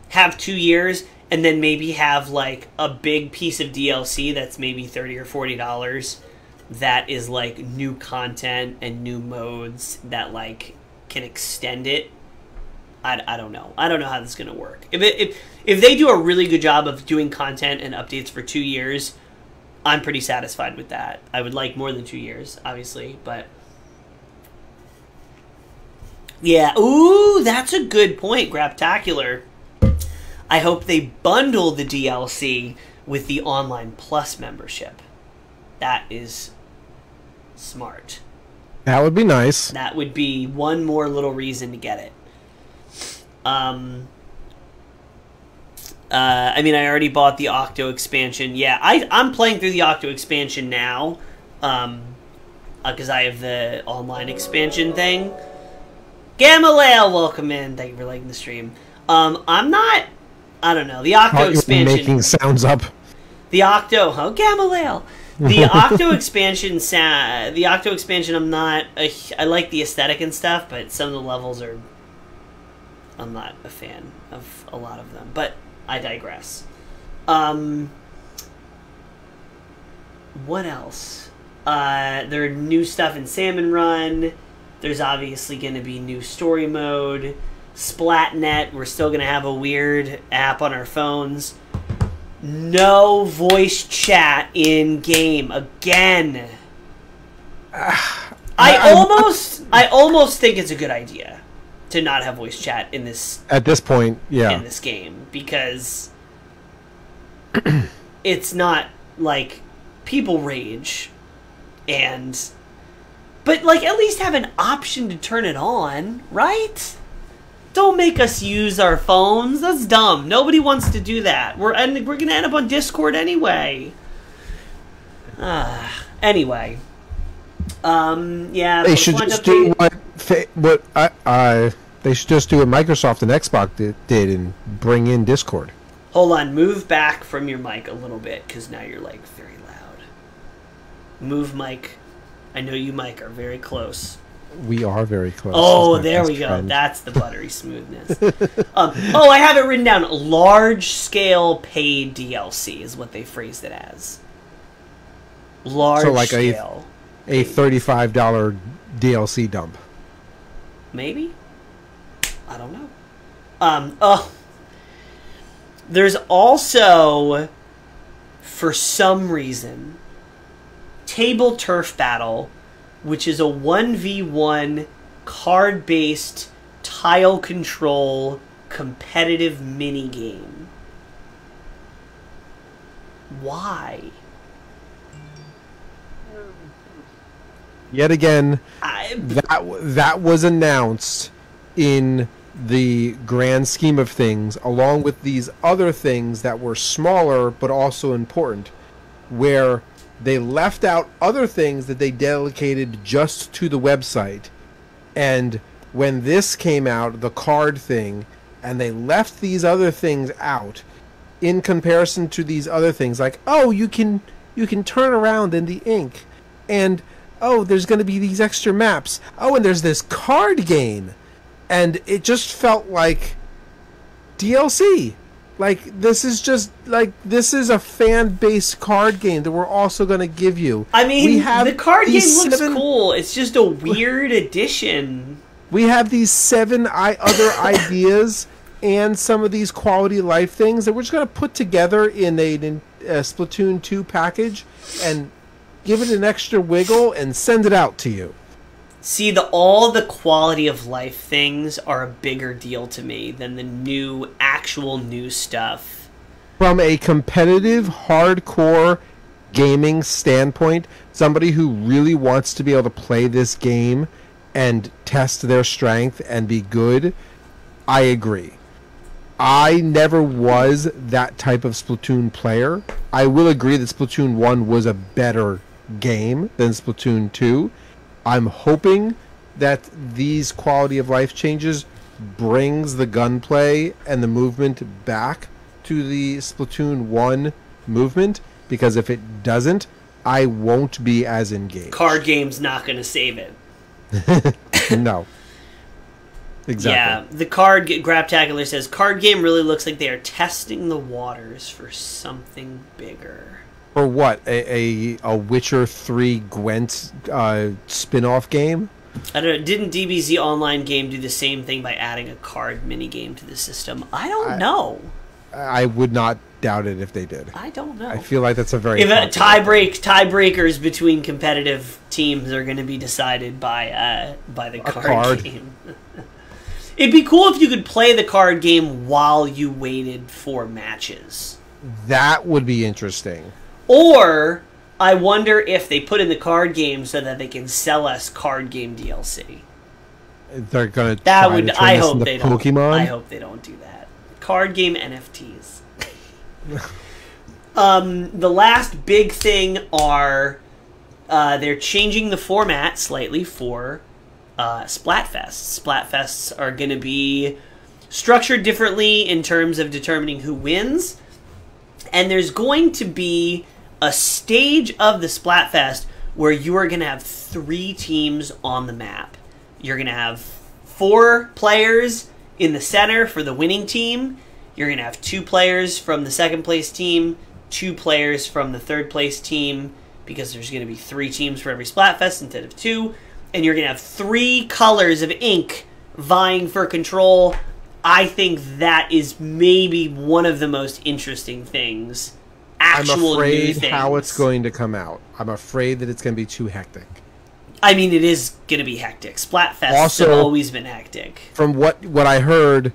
have 2 years and then maybe have like a big piece of DLC that's maybe $30 or $40 that is like new content and new modes that like can extend it. I don't know. I don't know how this is going to work. If they do a really good job of doing content and updates for 2 years, I'm pretty satisfied with that. I would like more than 2 years, obviously, but yeah. Ooh, that's a good point, Graptacular. I hope they bundle the DLC with the Online Plus membership. That is smart. That would be nice. That would be one more little reason to get it. I mean, I already bought the Octo expansion. Yeah, I'm playing through the Octo expansion now, because I have the online expansion thing. Gamaliel, welcome in. Thank you for liking the stream. I'm not. I don't know. The Octo expansion. Making sounds up. The Octo. Oh, Gamaliel. The Octo expansion. The Octo expansion. I'm not. I like the aesthetic and stuff, but some of the levels are. I'm not a fan of a lot of them, but I digress. What else? There are new stuff in Salmon Run. There's obviously going to be new story mode. Splatnet, we're still going to have a weird app on our phones. No voice chat in game again. I almost think it's a good idea to not have voice chat in this at this point, yeah. In this game, because it's not like people rage but like at least have an option to turn it on, right? Don't make us use our phones. That's dumb. Nobody wants to do that. We're gonna end up on Discord anyway. Anyway. Yeah. They should just do what they should just do what Microsoft and Xbox did and bring in Discord. Hold on. Move back from your mic a little bit, because now you're like very loud. Move mic. I know you, Mike, are very close. We are very close. Oh, there we go. That's the buttery smoothness. I have it written down. Large-scale paid DLC is what they phrased it as. Large-scale. So like a $35 DLC dump. Maybe? I don't know. There's also, for some reason, Table Turf Battle, which is a 1v1 card-based tile control competitive minigame. Why? Yet again, that was announced in the grand scheme of things, along with these other things that were smaller but also important, where they left out other things that they dedicated just to the website. And when this came out, the card thing, and they left these other things out in comparison to these other things, like, oh, you can turn around in the ink, and oh, there's going to be these extra maps, oh, and there's this card game, and it just felt like DLC. Like, this is a fan-based card game that we're also going to give you. I mean, the card game looks cool. It's just a weird addition. We have these 7 other ideas and some of these quality of life things that we're just going to put together in a Splatoon 2 package and give it an extra wiggle and send it out to you. See, all the quality of life things are a bigger deal to me than the actual new stuff. From a competitive, hardcore gaming standpoint, somebody who really wants to be able to play this game and test their strength and be good, I agree. I never was that type of Splatoon player. I will agree that Splatoon 1 was a better game than Splatoon 2. I'm hoping that these quality of life changes brings the gunplay and the movement back to the Splatoon 1 movement, because if it doesn't, I won't be as engaged. Card game's not going to save it. No. Exactly. Yeah, the Grabtacular says, card game really looks like they are testing the waters for something bigger. Or what? A Witcher 3 Gwent spin-off game? I don't know. Didn't DBZ Online game do the same thing by adding a card minigame to the system? I don't know. I would not doubt it if they did. I don't know. I feel like that's a very... Tiebreakers between competitive teams are going to be decided by the card game. It'd be cool if you could play the card game while you waited for matches. That would be interesting. Or, I wonder if they put in the card game so that they can sell us card game DLC. They're gonna. I hope they don't. Pokemon. I hope they don't do that. Card game NFTs. The last big thing are they're changing the format slightly for Splatfests. Splatfests are going to be structured differently in terms of determining who wins. And there's going to be a stage of the Splatfest where you are going to have 3 teams on the map. You're going to have 4 players in the center for the winning team. You're going to have 2 players from the second place team, 2 players from the third place team, because there's going to be 3 teams for every Splatfest instead of 2. And you're going to have 3 colors of ink vying for control. I think that is maybe one of the most interesting things. Actual I'm new afraid things. how it's going to come out. I'm afraid that it's going to be too hectic. I mean, it is going to be hectic. Splatfests have always been hectic. From what I heard,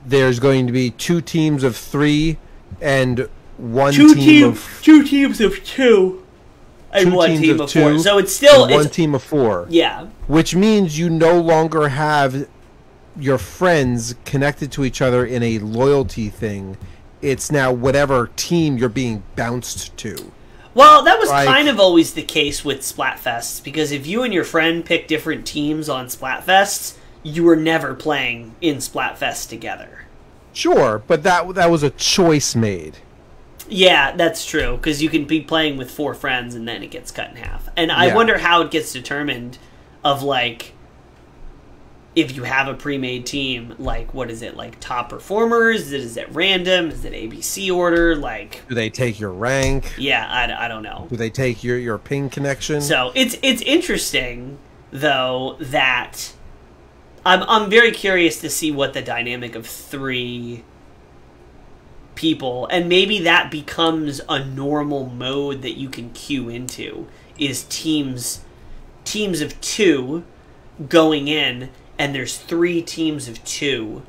there's going to be 2 teams of 3 and 1 team of 2 teams of 2 and 1 team of 4. So it's still 1 team of 4. Yeah. Which means you no longer have your friends connected to each other in a loyalty thing. It's now whatever team you're being bounced to. Well, that was kind of always the case with Splatfests, because if you and your friend pick different teams on Splatfests, you were never playing in Splatfest together. Sure, but that was a choice made. Yeah, that's true, because you can be playing with 4 friends and then it gets cut in half. And I wonder how it gets determined of, like, if you have a pre-made team, like, what is it, like, top performers? Is it random? Is it ABC order? Like, do they take your rank? Yeah, I don't know. Do they take your ping connection? So it's interesting, though, that I'm very curious to see what the dynamic of 3 people, and maybe that becomes a normal mode that you can queue into, is teams of 2 going in, and there's 3 teams of 2,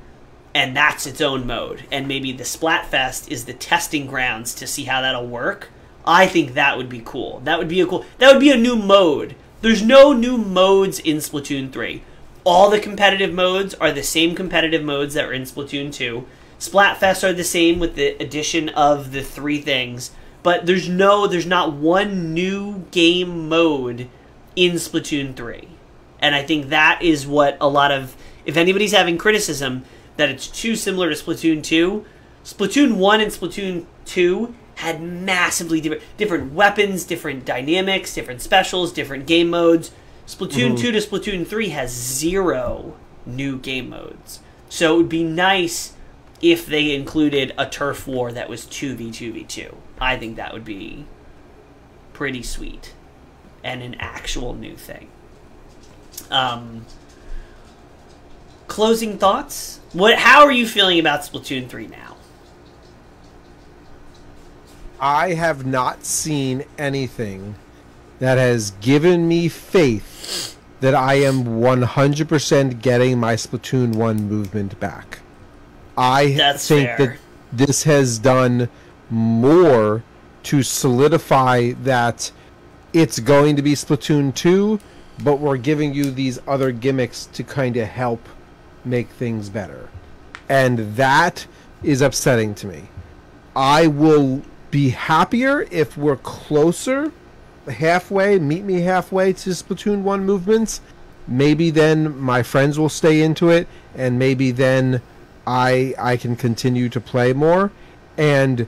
and that's its own mode. And maybe the Splatfest is the testing grounds to see how that'll work. I think that would be cool. That would be a new mode. There's no new modes in Splatoon 3. All the competitive modes are the same competitive modes that were in Splatoon 2. Splatfests are the same with the addition of the 3 things, but there's not one new game mode in Splatoon 3. And I think that is what a lot of, if anybody's having criticism that it's too similar to Splatoon 2, Splatoon 1 and Splatoon 2 had massively different weapons, different dynamics, different specials, different game modes. Splatoon 2 to Splatoon 3 has 0 new game modes. So it would be nice if they included a turf war that was 2v2v2. I think that would be pretty sweet and an actual new thing. Closing thoughts? How are you feeling about Splatoon 3 now? I have not seen anything that has given me faith that I am 100% getting my Splatoon 1 movement back. That's think fair. that this has done more to solidify that it's going to be Splatoon 2, but we're giving you these other gimmicks to kind of help make things better. And that is upsetting to me. I will be happier if we're closer, halfway, meet me halfway to Splatoon 1 movements. Maybe then my friends will stay into it, and maybe then I can continue to play more. And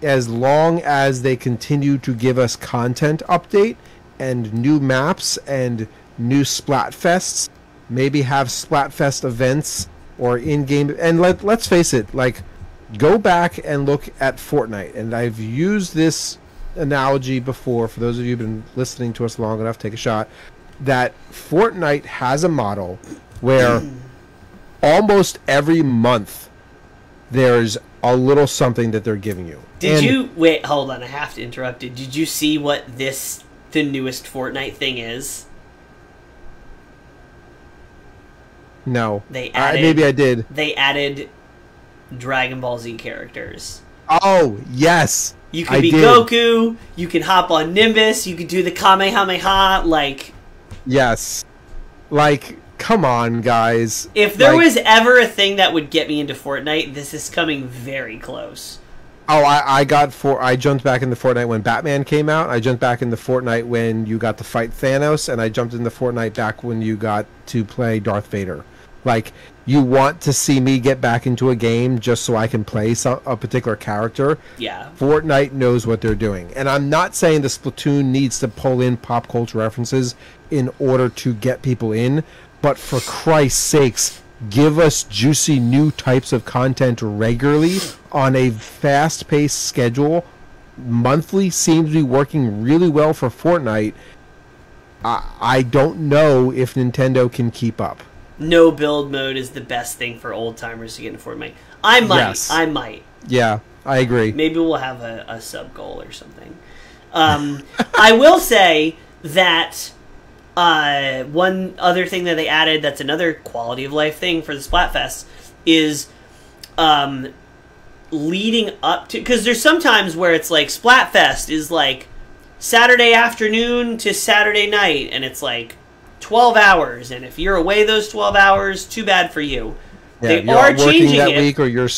as long as they continue to give us content update and new maps and new Splatfests, maybe have Splatfest events or in-game, and let's face it, like, go back and look at Fortnite. And I've used this analogy before. For those of you who've been listening to us long enough, take a shot. That Fortnite has a model where almost every month there's a little something that they're giving you. Wait, hold on, I have to interrupt it. Did you see what the newest Fortnite thing is? No. Maybe I did. They added Dragon Ball Z characters. Oh, yes. You can be Goku, you can hop on Nimbus, you can do the Kamehameha, like... Yes. Like, come on, guys. If there was ever a thing that would get me into Fortnite, this is coming very close. Oh, I jumped back into Fortnite when Batman came out. I jumped back into Fortnite when you got to fight Thanos, and I jumped into Fortnite back when you got to play Darth Vader. Like, you want to see me get back into a game just so I can play a particular character. Yeah. Fortnite knows what they're doing. And I'm not saying the Splatoon needs to pull in pop culture references in order to get people in, but for Christ's sakes, give us juicy new types of content regularly on a fast-paced schedule. Monthly seems to be working really well for Fortnite. I don't know if Nintendo can keep up. No build mode is the best thing for old timers to get into Fortnite. I might. Yes. I might. Yeah, I agree. Maybe we'll have a sub goal or something. I will say that one other thing that they added that's another quality of life thing for the Splatfest is leading up to... Because there's sometimes where it's like Splatfest is like Saturday afternoon to Saturday night, and it's like 12 hours, and if you're away those 12 hours, too bad for you. Yeah, they you're are working changing that it. week, or you're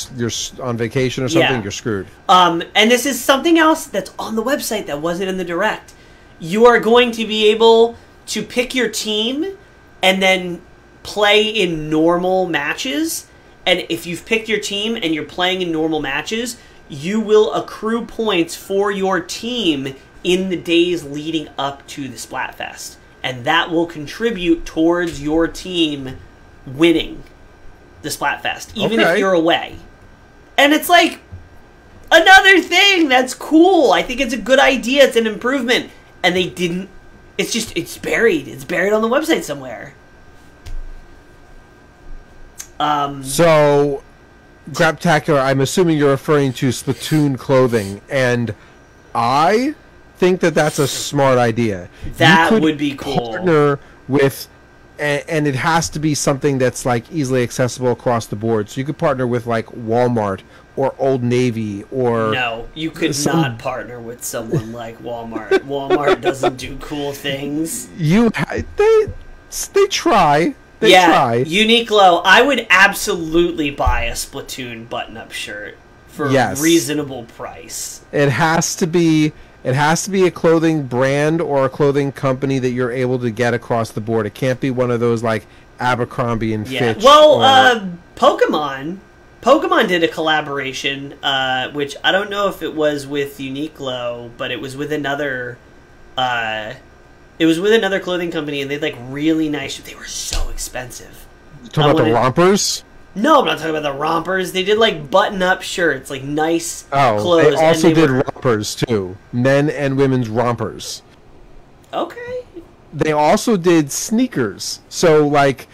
on vacation or something, you're screwed. And this is something else that's on the website that wasn't in the Direct. You are going to be able to pick your team and then play in normal matches. And if you've picked your team and you're playing in normal matches, you will accrue points for your team in the days leading up to the Splatfest. And that will contribute towards your team winning the Splatfest, even if you're away. And it's like another thing that's cool. I think it's a good idea. It's an improvement. And they didn't... It's buried. It's buried on the website somewhere. So, Graptacular, I'm assuming you're referring to Splatoon clothing. And I think that that's a smart idea. That would be cool. Partner with, and it has to be something that's like easily accessible across the board. So you could partner with like Walmart or Old Navy or... No, you could not partner with someone like Walmart. Walmart doesn't do cool things. They try. They try. Uniqlo, I would absolutely buy a Splatoon button-up shirt for a reasonable price. It has to be a clothing brand or a clothing company that you're able to get across the board. It can't be one of those like Abercrombie and Fitch. Well, Pokemon did a collaboration, which I don't know if it was with Uniqlo, but it was with another. It was with another clothing company, and they had like really nice. They were so expensive. You talking about the rompers? No, I'm not talking about the rompers. They did like button-up shirts, like nice clothes. They also did rompers too, men and women's rompers. Okay. They also did sneakers. So like,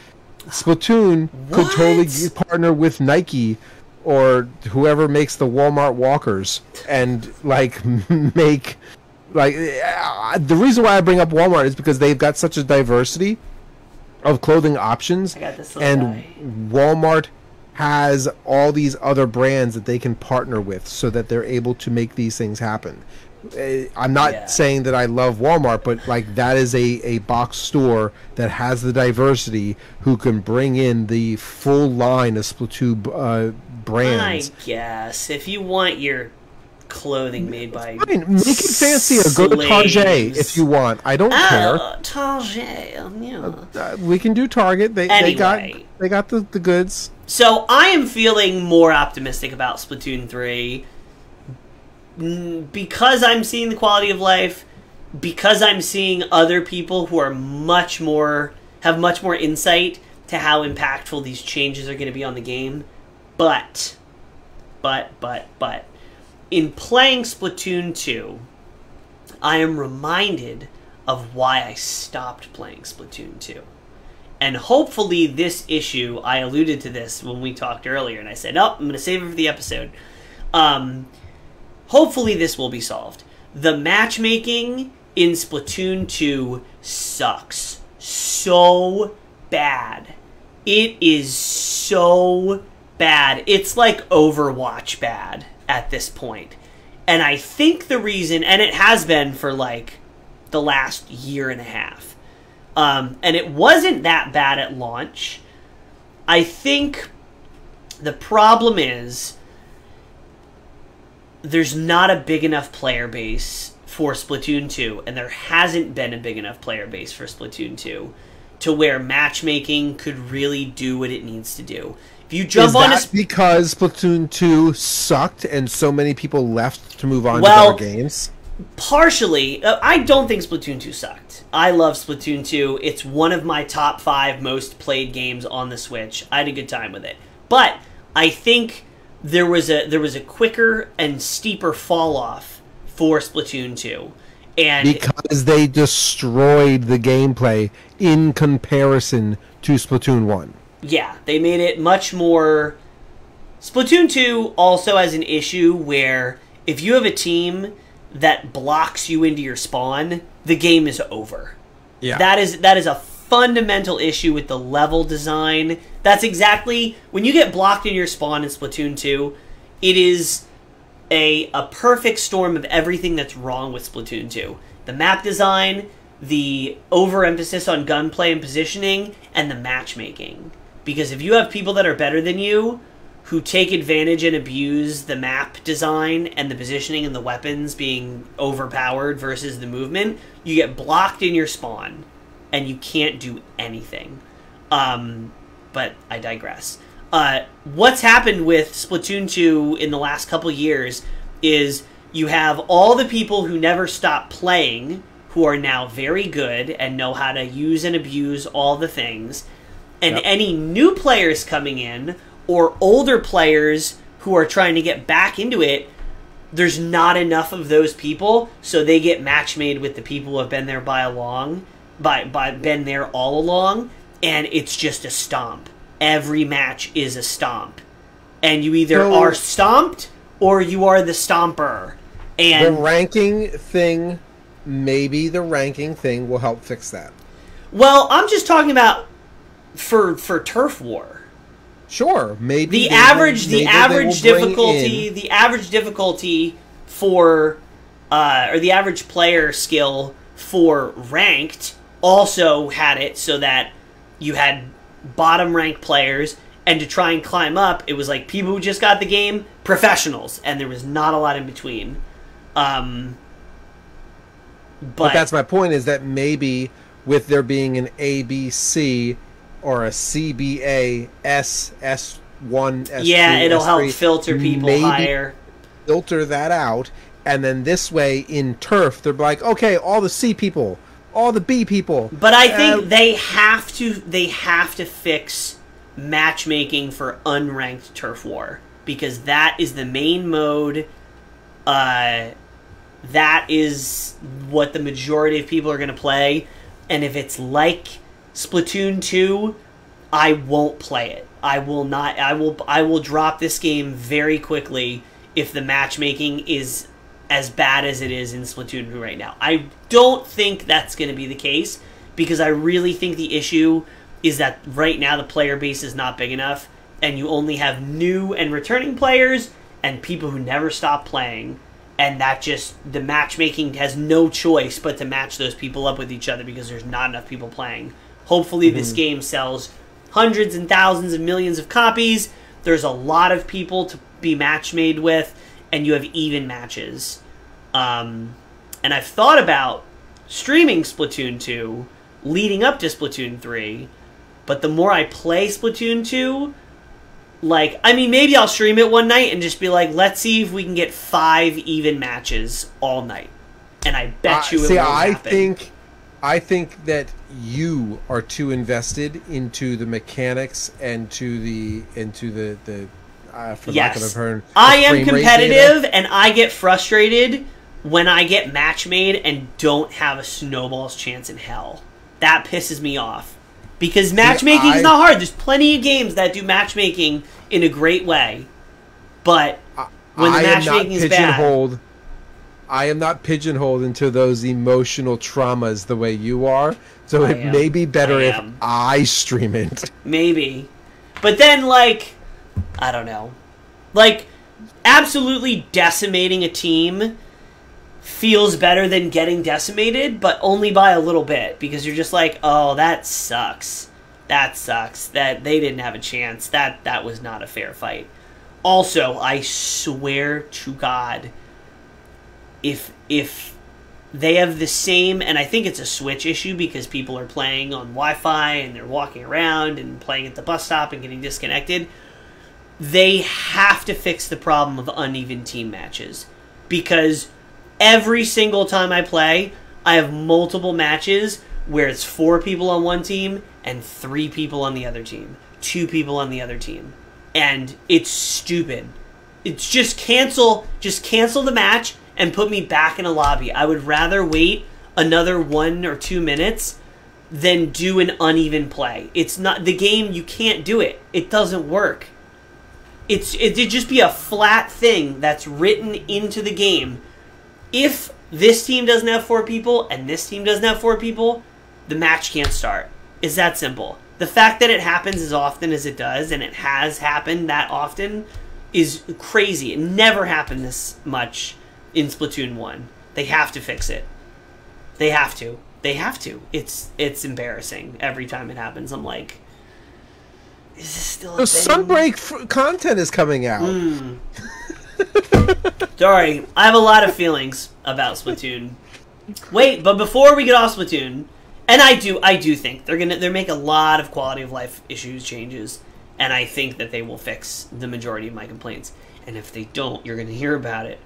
Splatoon could totally partner with Nike or whoever makes the Walmart walkers and like make. Like, the reason why I bring up Walmart is because they've got such a diversity of clothing options, and Walmart has all these other brands that they can partner with so that they're able to make these things happen. I'm not saying that I love Walmart, but like that is a box store that has the diversity who can bring in the full line of Splatoon brands. I guess if you want your clothing made by make it fancy or go to Target if you want. I don't care. Target, yeah. We can do Target. They got the goods. So I am feeling more optimistic about Splatoon 3 because I'm seeing the quality of life, because I'm seeing other people who are have much more insight to how impactful these changes are going to be on the game. But in playing Splatoon 2, I am reminded of why I stopped playing Splatoon 2. And hopefully this issue, I alluded to this when we talked earlier, and I said, I'm going to save it for the episode. Hopefully this will be solved. The matchmaking in Splatoon 2 sucks so bad. It is so bad. It's like Overwatch bad at this point. And I think the reason, and it has been for like the last year and a half, and it wasn't that bad at launch. I think the problem is there's not a big enough player base for Splatoon 2, and there hasn't been a big enough player base for Splatoon 2 to where matchmaking could really do what it needs to do. If you jump on because Splatoon 2 sucked and so many people left to move on to better games? Partially. I don't think Splatoon 2 sucked. I love Splatoon 2. It's one of my top 5 most played games on the Switch. I had a good time with it. But I think there was a quicker and steeper fall off for Splatoon 2. And because they destroyed the gameplay in comparison to Splatoon 1. Yeah, they made it much more... Splatoon 2 also has an issue where if you have a team that blocks you into your spawn, the game is over. Yeah. That is a fundamental issue with the level design. That's exactly... When you get blocked in your spawn in Splatoon 2, it is a perfect storm of everything that's wrong with Splatoon 2. The map design, the overemphasis on gunplay and positioning, and the matchmaking. Because if you have people that are better than you, who take advantage and abuse the map design and the positioning and the weapons being overpowered versus the movement, you get blocked in your spawn, and you can't do anything. But I digress. What's happened with Splatoon 2 in the last couple years is you have all the people who never stop playing, who are now very good and know how to use and abuse all the things, and any new players coming in, or older players who are trying to get back into it, there's not enough of those people, so they get match made with the people who have been there been there all along, and it's just a stomp. Every match is a stomp. And you either are stomped, or you are the stomper. And the ranking thing, maybe the ranking thing will help fix that. Well, I'm just talking about for Turf War. Sure, maybe the average difficulty for or the average player skill for ranked also had it so that you had bottom ranked players, and to try and climb up, it was like people who just got the game, professionals, and there was not a lot in between. But that's my point, is that maybe with there being an ABC or a CBA, S1, S2, yeah, it'll S3, help filter people higher. Filter that out, and then this way in Turf, they're like, okay, all the C people, all the B people. But I think they have to fix matchmaking for unranked Turf War, because that is the main mode. That is what the majority of people are going to play, and if it's like Splatoon 2, I won't play it. I will not. I will drop this game very quickly if the matchmaking is as bad as it is in Splatoon 2 right now. I don't think that's going to be the case, because I really think the issue is that right now the player base is not big enough, and you only have new and returning players and people who never stop playing, and that just, the matchmaking has no choice but to match those people up with each other because there's not enough people playing. Hopefully this game sells hundreds and thousands and millions of copies. There's a lot of people to be match made with, and you have even matches. And I've thought about streaming Splatoon 2 leading up to Splatoon 3, but the more I play Splatoon 2, like, I mean, maybe I'll stream it one night and just be like, let's see if we can get 5 even matches all night. And I bet you it won't happen. I think that you are too invested into the mechanics and to the for lack of a term, I am competitive, and I get frustrated when I get match made and don't have a snowball's chance in hell. That pisses me off, because matchmaking is not hard. There's plenty of games that do matchmaking in a great way, but when the matchmaking is bad, I am not pigeonholed into those emotional traumas the way you are, so it may be better if I stream it. Maybe. But then, like, I don't know. Like, absolutely decimating a team feels better than getting decimated, but only by a little bit, because you're just like, oh, that sucks. That sucks. That they didn't have a chance. That was not a fair fight. Also, I swear to God, if they have the same, and I think it's a Switch issue because people are playing on Wi-Fi and they're walking around and playing at the bus stop and getting disconnected, they have to fix the problem of uneven team matches. Because every single time I play, I have multiple matches where it's 4 people on one team and 3 people on the other team. 2 people on the other team. And it's stupid. It's just cancel the match and put me back in a lobby. I would rather wait another 1 or 2 minutes than do an uneven play. It's not the game. You can't do it. It doesn't work. It'd just be a flat thing that's written into the game. If this team doesn't have 4 people and this team doesn't have 4 people, the match can't start. It's that simple. The fact that it happens as often as it does, and it has happened that often, is crazy. It never happened this much in Splatoon 1. They have to fix it. They have to. They have to. It's embarrassing every time it happens. I'm like, is this still a thing? Sunbreak content is coming out. Sorry, I have a lot of feelings about Splatoon. Wait, but before we get off Splatoon, and I do think they're make a lot of quality of life issues changes, and I think that they will fix the majority of my complaints. And if they don't, you're gonna hear about it.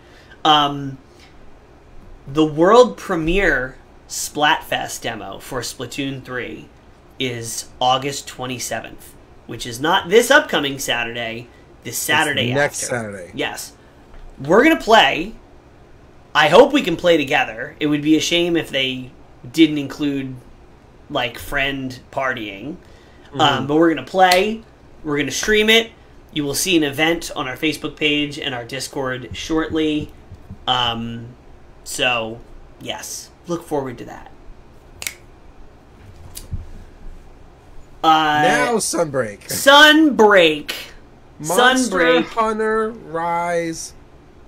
The world premiere Splatfest demo for Splatoon 3 is August 27th, which is not this upcoming Saturday. This Saturday it's next after. Saturday. Yes, we're gonna play. I hope we can play together. It would be a shame if they didn't include like friend partying. But we're gonna play. We're gonna stream it. You will see an event on our Facebook page and our Discord shortly. So yes, look forward to that. Now Sunbreak. Sunbreak. Monster Sunbreak. Hunter Rise.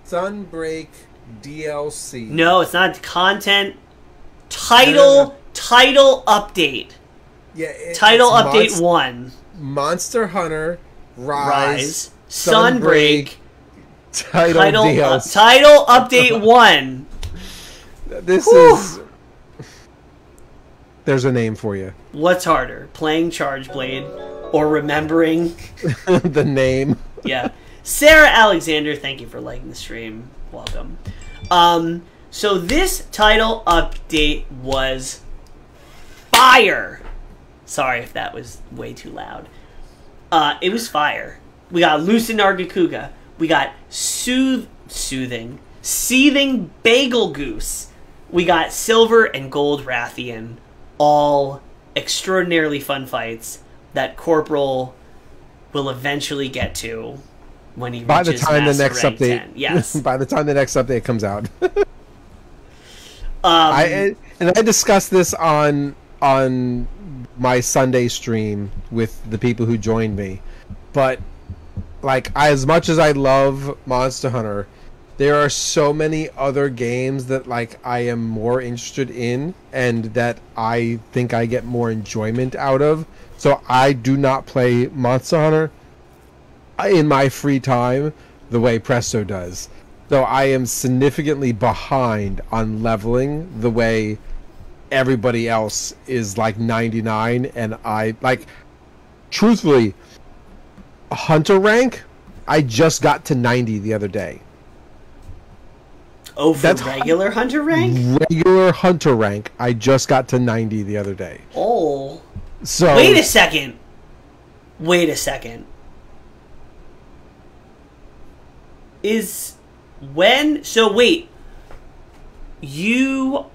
Sunbreak DLC. No, it's not content. Title update. Yeah. Title update 1. Monster Hunter Rise. Sunbreak. Title DLC. Title update 1. This is. There's a name for you. What's harder, playing Charge Blade or remembering the name? Yeah. Sarah Alexander, thank you for liking the stream. Welcome. So this title update was fire. Sorry if that was way too loud. It was fire. We got Lucid Nargacuga. We got Seething Bagel Goose. We got Silver and Gold Rathian. All extraordinarily fun fights that Corporal will eventually get to when he by the reaches time the Master next Rank update 10. Yes. By the time the next update comes out. I discussed this on my Sunday stream with the people who joined me, but like as much as I love Monster Hunter, there are so many other games that like I am more interested in and that I think I get more enjoyment out of. So I do not play Monster Hunter in my free time the way Presto does. Though I am significantly behind on leveling the way everybody else is like 99, and I like truthfully Hunter rank I just got to 90 the other day. Oh, for regular Hunter rank? Regular Hunter rank I just got to 90 the other day. Oh. So Wait a second. So wait. Do you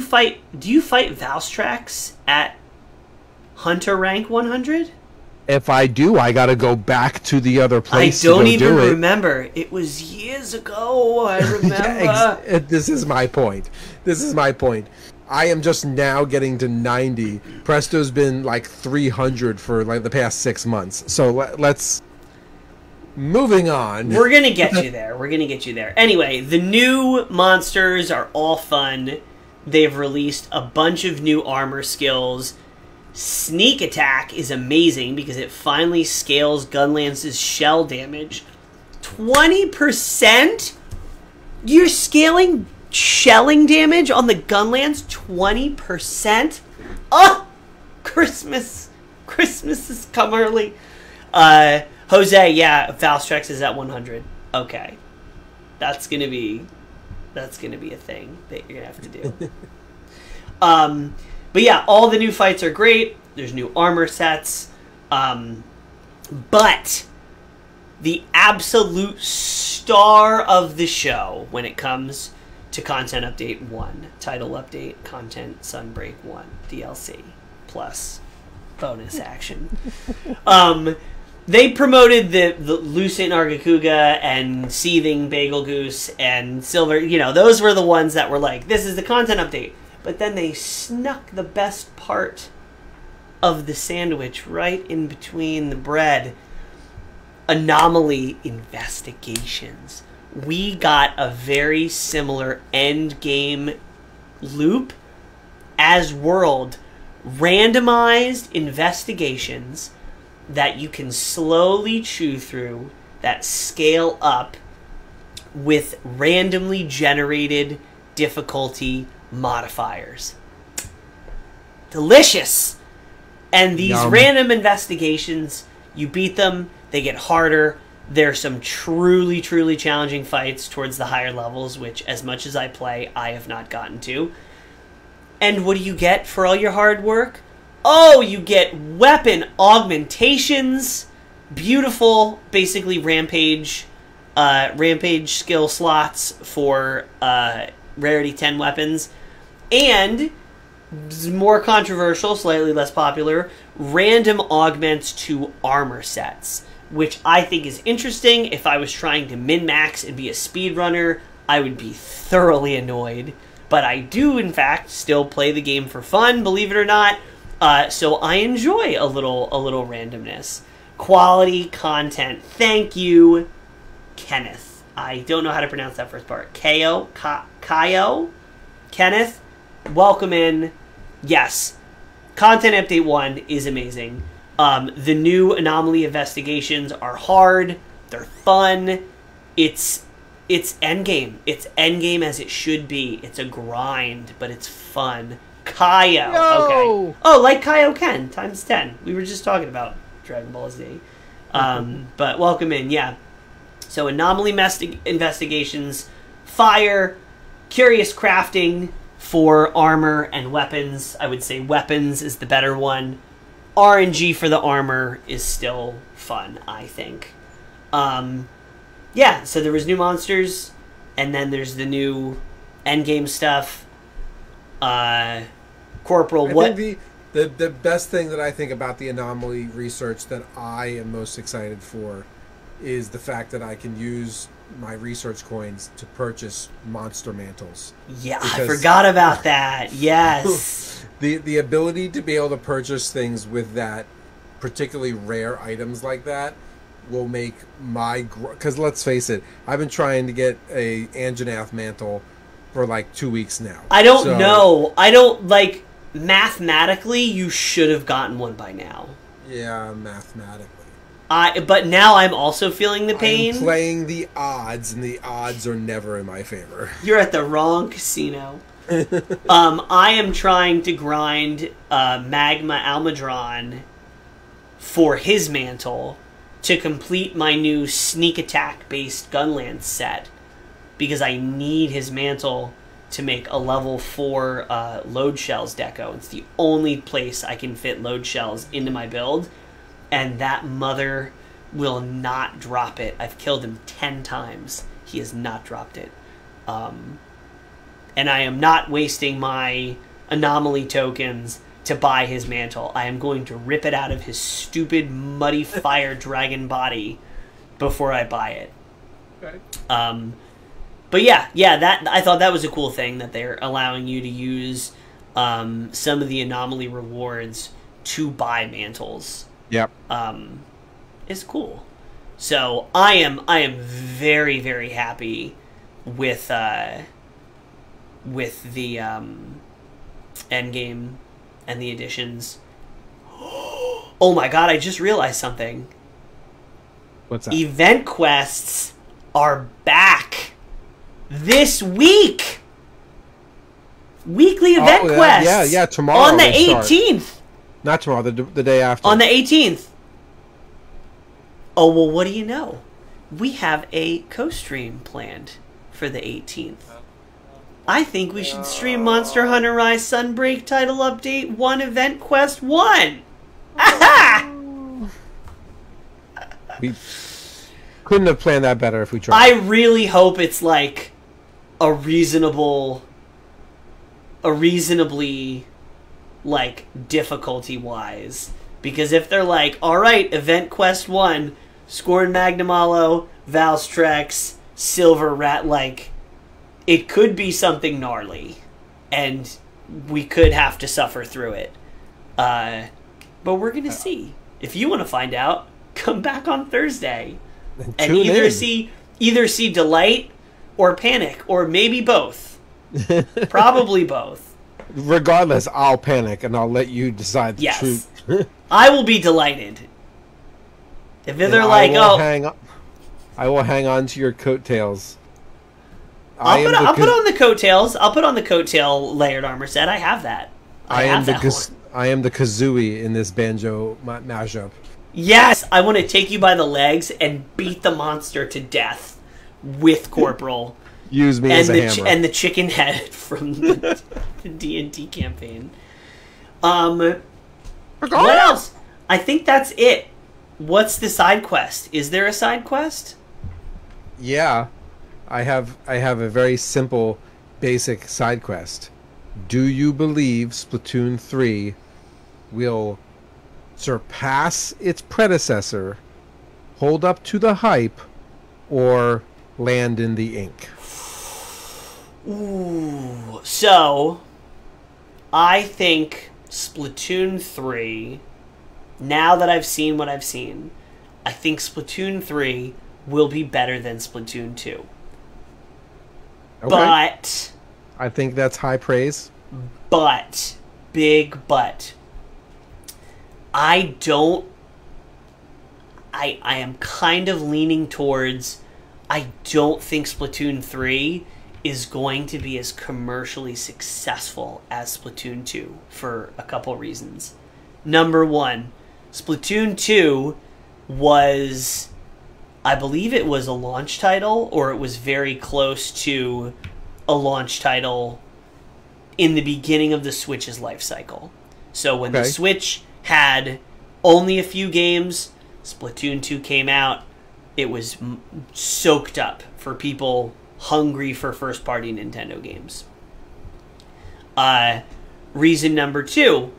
fight Valstrax at Hunter rank 100? If I do, I gotta go back to the other place. I don't even remember. It was years ago. I remember. This is my point. I am just now getting to 90. Presto's been like 300 for like the past 6 months. So let's. Moving on. We're gonna get you there. Anyway, the new monsters are all fun. They've released a bunch of new armor skills. Sneak attack is amazing because it finally scales Gunlance's shell damage. 20%? You're scaling shelling damage on the Gunlance 20%? Oh! Christmas has come early. Jose, yeah, Valstrex is at 100. Okay. That's gonna be a thing that you're gonna have to do. But yeah, all the new fights are great. There's new armor sets. But the absolute star of the show when it comes to Content Update 1, Title Update, Content Sunbreak 1, DLC, plus bonus action. They promoted the Lucent Nargacuga and Seething Bagel Goose and Silver. You know, those were the ones that were like, this is the Content Update. But then they snuck the best part of the sandwich right in between the bread. Anomaly investigations. We got a very similar end game loop as World. Randomized investigations that you can slowly chew through that scale up with randomly generated difficulty modifiers. Delicious! And these random investigations, you beat them, they get harder. There's some truly, truly challenging fights towards the higher levels, which, as much as I play, I have not gotten to. And what do you get for all your hard work? Oh, you get weapon augmentations. Beautiful, basically rampage skill slots for rarity 10 weapons. And, more controversial, slightly less popular, random augments to armor sets, which I think is interesting. If I was trying to min-max and be a speedrunner, I would be thoroughly annoyed. But I do, in fact, still play the game for fun, believe it or not. So I enjoy a little randomness. Quality content. Thank you, Kenneth. I don't know how to pronounce that first part. Kaio? Kenneth, welcome in. Yes, Content Update 1 is amazing. The new anomaly investigations are hard. They're fun. It's endgame. It's endgame as it should be. It's a grind, but it's fun. Kaio. No! Okay. Oh, like Kaioken times 10. We were just talking about Dragon Ball Z. But welcome in, yeah. So anomaly investigations, fire, curious crafting for armor and weapons. I would say weapons is the better one. RNG for the armor is still fun, I think. Yeah, so there was new monsters, and then there's the new endgame stuff. Corporal, I think the best thing that I think about the anomaly research that I am most excited for is the fact that I can use my research coins to purchase monster mantles. Yeah, I forgot about that. Yes. The ability to be able to purchase things with that, particularly rare items like that, will make my... Because let's face it, I've been trying to get a Anjanath mantle for like 2 weeks now. I don't know. I don't, like, mathematically, you should have gotten one by now. Yeah, mathematically. But now I'm also feeling the pain. I'm playing the odds, and the odds are never in my favor. You're at the wrong casino. I am trying to grind Magma Almudron for his mantle to complete my new sneak attack based Gunlance set, because I need his mantle to make a level 4 load shells deco. It's the only place I can fit load shells into my build, and that mother will not drop it. I've killed him 10 times. He has not dropped it. And I am not wasting my anomaly tokens to buy his mantle. I am going to rip it out of his stupid muddy fire dragon body before I buy it. Okay. But yeah, that I thought that was a cool thing that they're allowing you to use some of the anomaly rewards to buy mantles. Yep. Is cool. So I am very, very happy with the endgame and the additions. Oh my god, I just realized something. What's that? Event quests are back this week. Weekly event quests. Yeah, tomorrow. On the 18th. Not tomorrow, the day after. On the 18th. Oh, well, what do you know? We have a co-stream planned for the 18th. I think we should stream Monster Hunter Rise Sunbreak title update 1 event quest 1. Aha! We couldn't have planned that better if we tried. I really hope it's like a reasonably like difficulty-wise. Because if they're like, alright, event quest 1, Scorn Magnamalo, Valstrex, Silver Rat, like, it could be something gnarly. And we could have to suffer through it. But we're gonna see. If you want to find out, come back on Thursday. And either see delight or panic, or maybe both. Probably both. Regardless, I'll panic and I'll let you decide the truth. I will be delighted. If they're like, I will hang on to your coattails. I'll put on the coattails. I'll put on the coattail layered armor set. I have that. I am the Kazooie in this banjo mashup. Yes, I want to take you by the legs and beat the monster to death with Corporal. Use me as a hammer. And the chicken head from the D&D campaign. What else? I think that's it. What's the side quest? Is there a side quest? Yeah. I have a very simple, basic side quest. Do you believe Splatoon 3 will surpass its predecessor, hold up to the hype, or land in the ink? Ooh. So, I think Splatoon 3, now that I've seen what I've seen, I think Splatoon 3 will be better than Splatoon 2. Okay. But I think that's high praise. But, big but, I am kind of leaning towards, I don't think Splatoon 3 is going to be as commercially successful as Splatoon 2 for a couple reasons. Number one, Splatoon 2 was, I believe it was a launch title, or it was very close to a launch title in the beginning of the Switch's life cycle. So when the Switch had only a few games, Splatoon 2 came out, it was soaked up for people hungry for first-party Nintendo games. Reason number two,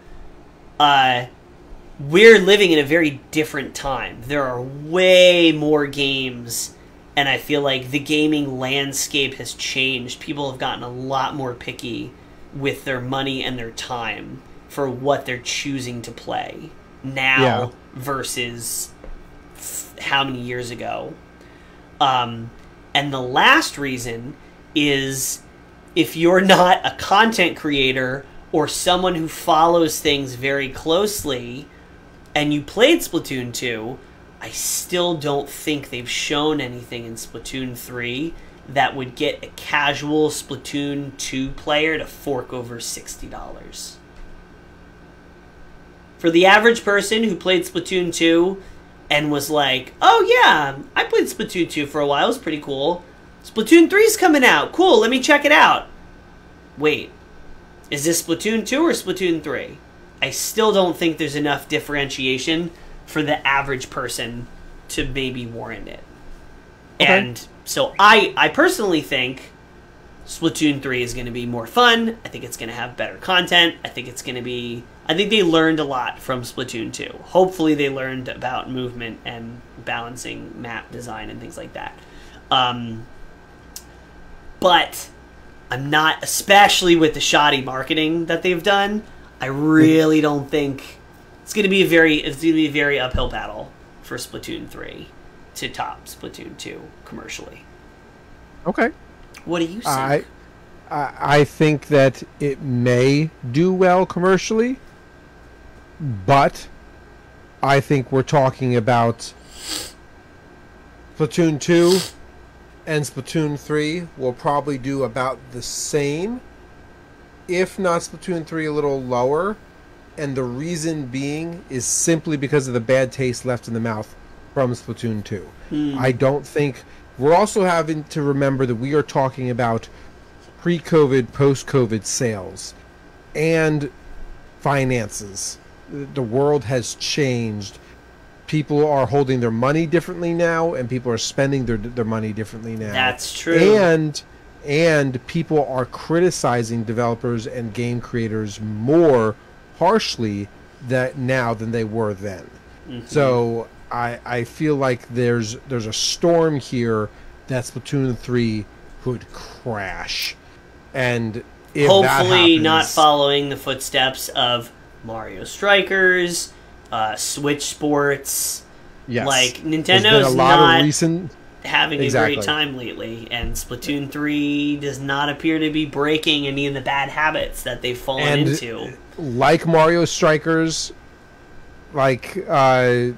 we're living in a very different time. There are way more games, and I feel like the gaming landscape has changed. People have gotten a lot more picky with their money and their time for what they're choosing to play now versus how many years ago. And the last reason is, if you're not a content creator or someone who follows things very closely and you played Splatoon 2, I still don't think they've shown anything in Splatoon 3 that would get a casual Splatoon 2 player to fork over $60. For the average person who played Splatoon 2 and was like, oh yeah, I played Splatoon 2 for a while, it was pretty cool. Splatoon 3's coming out, cool, let me check it out. Wait, is this Splatoon 2 or Splatoon 3? I still don't think there's enough differentiation for the average person to maybe warrant it. Okay. And so I personally think Splatoon 3 is going to be more fun. I think it's going to have better content. I think they learned a lot from Splatoon 2. Hopefully they learned about movement and balancing map design and things like that. But I'm not, especially with the shoddy marketing that they've done, I really don't think it's going to be a very uphill battle for Splatoon 3 to top Splatoon 2 commercially. Okay. What do you think? I think that it may do well commercially, but I think we're talking about Splatoon 2 and Splatoon 3 will probably do about the same, if not Splatoon 3 a little lower. And the reason being is simply because of the bad taste left in the mouth from Splatoon 2. I don't think... We're also having to remember that we are talking about pre-COVID, post-COVID sales and finances. The world has changed. People are holding their money differently now, and people are spending their money differently now. That's true. And people are criticizing developers and game creators more harshly now than they were then. So I feel like there's a storm here that Splatoon 3 could crash. And if hopefully that not happens, following the footsteps of Mario Strikers, Switch Sports. yes, Like, there's been Nintendo's a lot not of recent having Exactly. a great time lately, and Splatoon 3 does not appear to be breaking any of the bad habits that they've fallen into. Like Mario Strikers, like I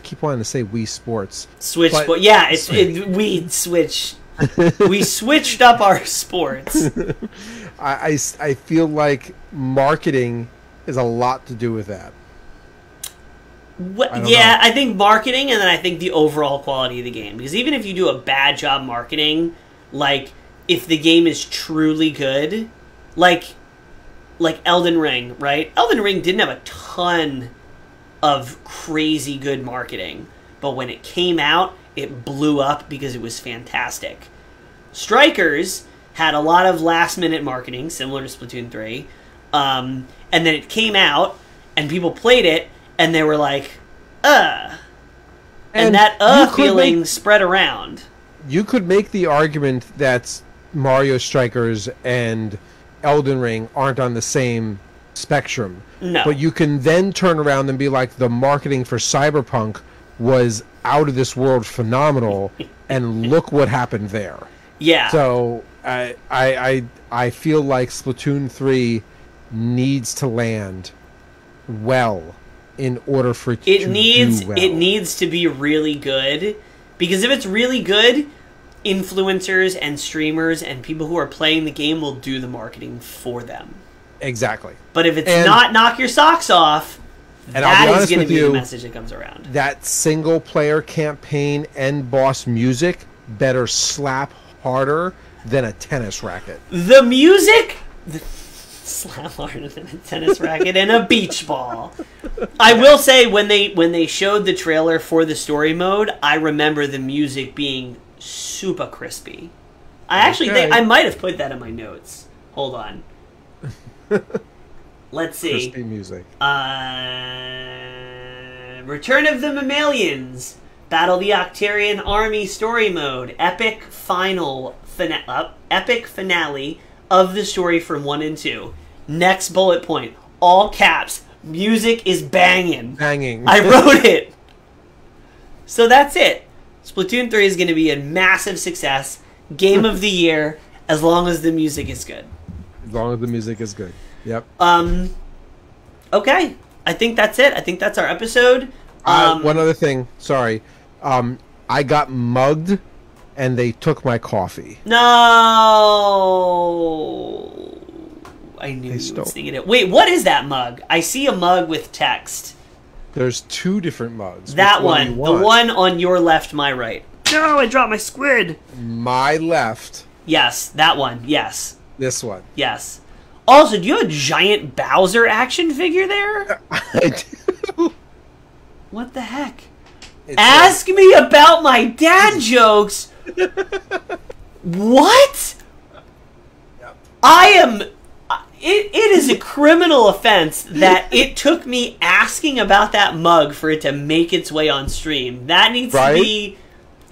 keep wanting to say Wii Sports. Switch but- Sport, yeah, we switch. We switched up our sports. I feel like marketing is a lot to do with that. I think marketing, and then I think the overall quality of the game. Because even if you do a bad job marketing, like, if the game is truly good, like Elden Ring, right? Elden Ring didn't have a ton of crazy good marketing, but when it came out, it blew up because it was fantastic. Strikers had a lot of last-minute marketing, similar to Splatoon 3, and then it came out, and people played it, and they were like, and that feeling spread around. You could make the argument that Mario Strikers and Elden Ring aren't on the same spectrum. No. But you can then turn around and be like, the marketing for Cyberpunk was out of this world phenomenal, and look what happened there. Yeah. So I feel like Splatoon 3 needs to land well in order for it to do well. It needs to be really good, because if it's really good, influencers and streamers and people who are playing the game will do the marketing for them. Exactly. But if it's not knock your socks off, that is going to be the message that comes around. That single player campaign end boss music better slap harder than a tennis racket. The music slap harder than a tennis racket and a beach ball. I will say, when they showed the trailer for the story mode, I remember the music being super crispy. I actually think I might have put that in my notes. Hold on. Let's see. Crispy music. Return of the Mammalians. Battle the Octarian Army story mode. Epic finale of the story from 1 and 2. Next bullet point. All caps. Music is banging. Banging. I wrote it. So that's it. Splatoon 3 is going to be a massive success. Game of the year, as long as the music is good. As long as the music is good. Yep. Okay. I think that's it. I think that's our episode. One other thing. Sorry. I got mugged, and they took my coffee. No. I knew you were sneaking it. Wait, what is that mug? I see a mug with text. There's 2 different mugs. That one. The one on your left, my right. No, I dropped my squid. My left. Yes, that one. Yes. This one. Yes. Also, do you have a giant Bowser action figure there? I do. What the heck? Ask me about my dad jokes. What? Yep. I am... It is a criminal offense that it took me asking about that mug for it to make its way on stream. That needs to be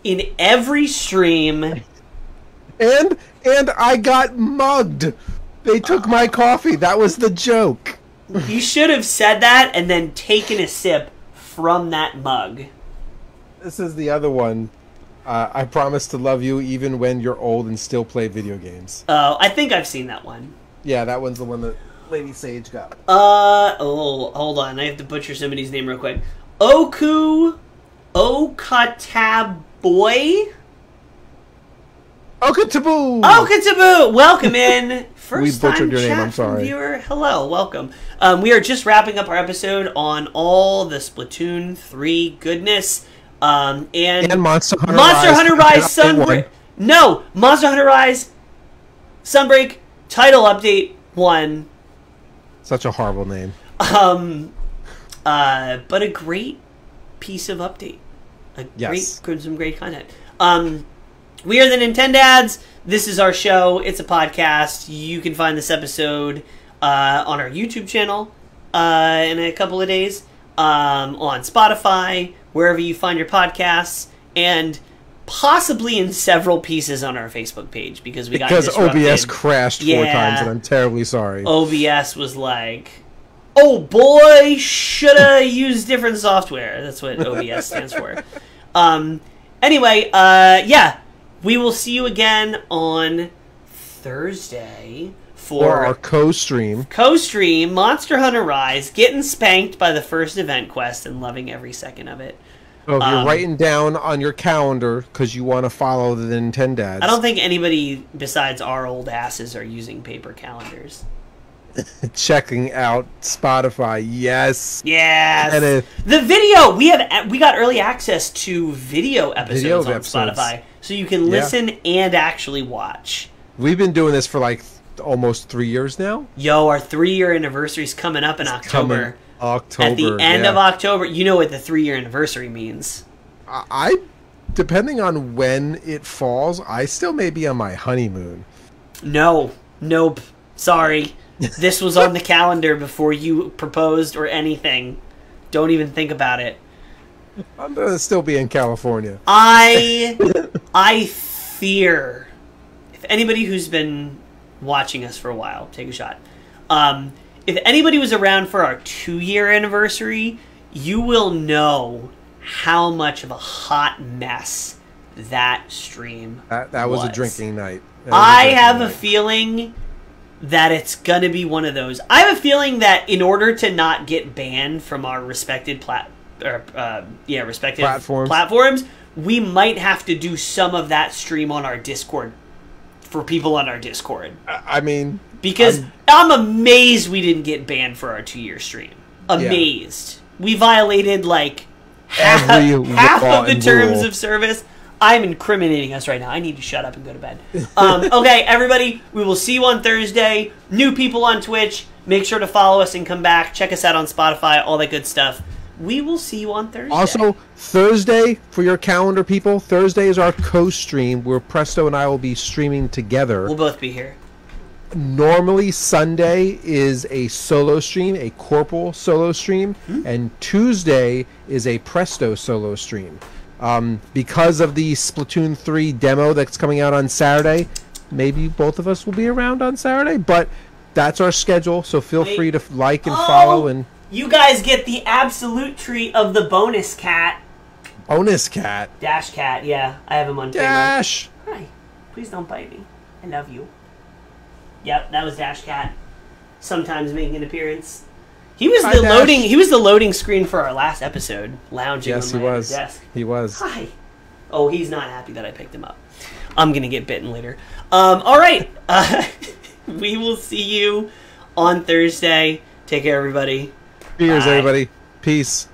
in every stream. And I got mugged. They took my coffee. That was the joke. You should have said that and then taken a sip from that mug. This is the other one. I promise to love you even when you're old and still play video games. Oh, I think I've seen that one. Yeah, that one's the one that... Lady Sage got? Oh, hold on. I have to butcher somebody's name real quick. Okataboy? Okatabu! Okatabu! Welcome in. First We butchered time your name, chat I'm sorry. viewer. Hello, welcome. We are just wrapping up our episode on all the Splatoon 3 goodness. And Monster Hunter Rise Sunbreak. No! Monster Hunter Rise Sunbreak title update 1. Such a horrible name. But a great piece of update. Some great content. We are the Nintendads. This is our show. It's a podcast. You can find this episode on our YouTube channel in a couple of days, on Spotify, wherever you find your podcasts, and possibly in several pieces on our Facebook page because OBS crashed 4 times, and I'm terribly sorry. OBS was like, oh boy, shoulda used different software. That's what OBS stands for. Anyway, yeah, we will see you again on Thursday for our co-stream. Monster Hunter Rise, getting spanked by the first event quest and loving every second of it. So if you're writing down on your calendar because you want to follow the Nintendads. I don't think anybody besides our old asses are using paper calendars. Checking out Spotify, yes. Yes. The video, we got early access to video episodes on Spotify, so you can listen and actually watch. We've been doing this for like almost 3 years now. Yo, our 3-year anniversary is coming up in October. At the end of October. You know what the 3-year anniversary means. Depending on when it falls, I still may be on my honeymoon. Nope. Sorry. This was on the calendar before you proposed or anything. Don't even think about it. I'm going to still be in California. I fear, if anybody who's been watching us for a while, take a shot. If anybody was around for our 2-year anniversary, you will know how much of a hot mess that stream that was a drinking night. I have a feeling that it's going to be one of those. I have a feeling that in order to not get banned from our respected platforms, we might have to do some of that stream on our Discord for people on our Discord. I mean, because I'm amazed we didn't get banned for our 2-year stream. Amazed. Yeah. We violated like half of the terms of service. I'm incriminating us right now. I need to shut up and go to bed. Okay, everybody, we will see you on Thursday. New people on Twitch, make sure to follow us and come back. Check us out on Spotify, all that good stuff. We will see you on Thursday. Also, Thursday, for your calendar people, Thursday is our co-stream where Presto and I will be streaming together. We'll both be here. Normally, Sunday is a solo stream, a Corporal solo stream, and Tuesday is a Presto solo stream. Because of the Splatoon 3 demo that's coming out on Saturday, maybe both of us will be around on Saturday, but that's our schedule, so feel free to like and follow. And you guys get the absolute treat of the bonus cat. Bonus cat? Dash cat, yeah. I have him on camera. Dash! Hi. Please don't bite me. I love you. Yep, that was Dash Cat. Sometimes making an appearance. He was the loading screen for our last episode, lounging on my desk. He was. Hi. Oh, he's not happy that I picked him up. I'm gonna get bitten later. All right. We will see you on Thursday. Take care, everybody. Cheers, everybody. Peace.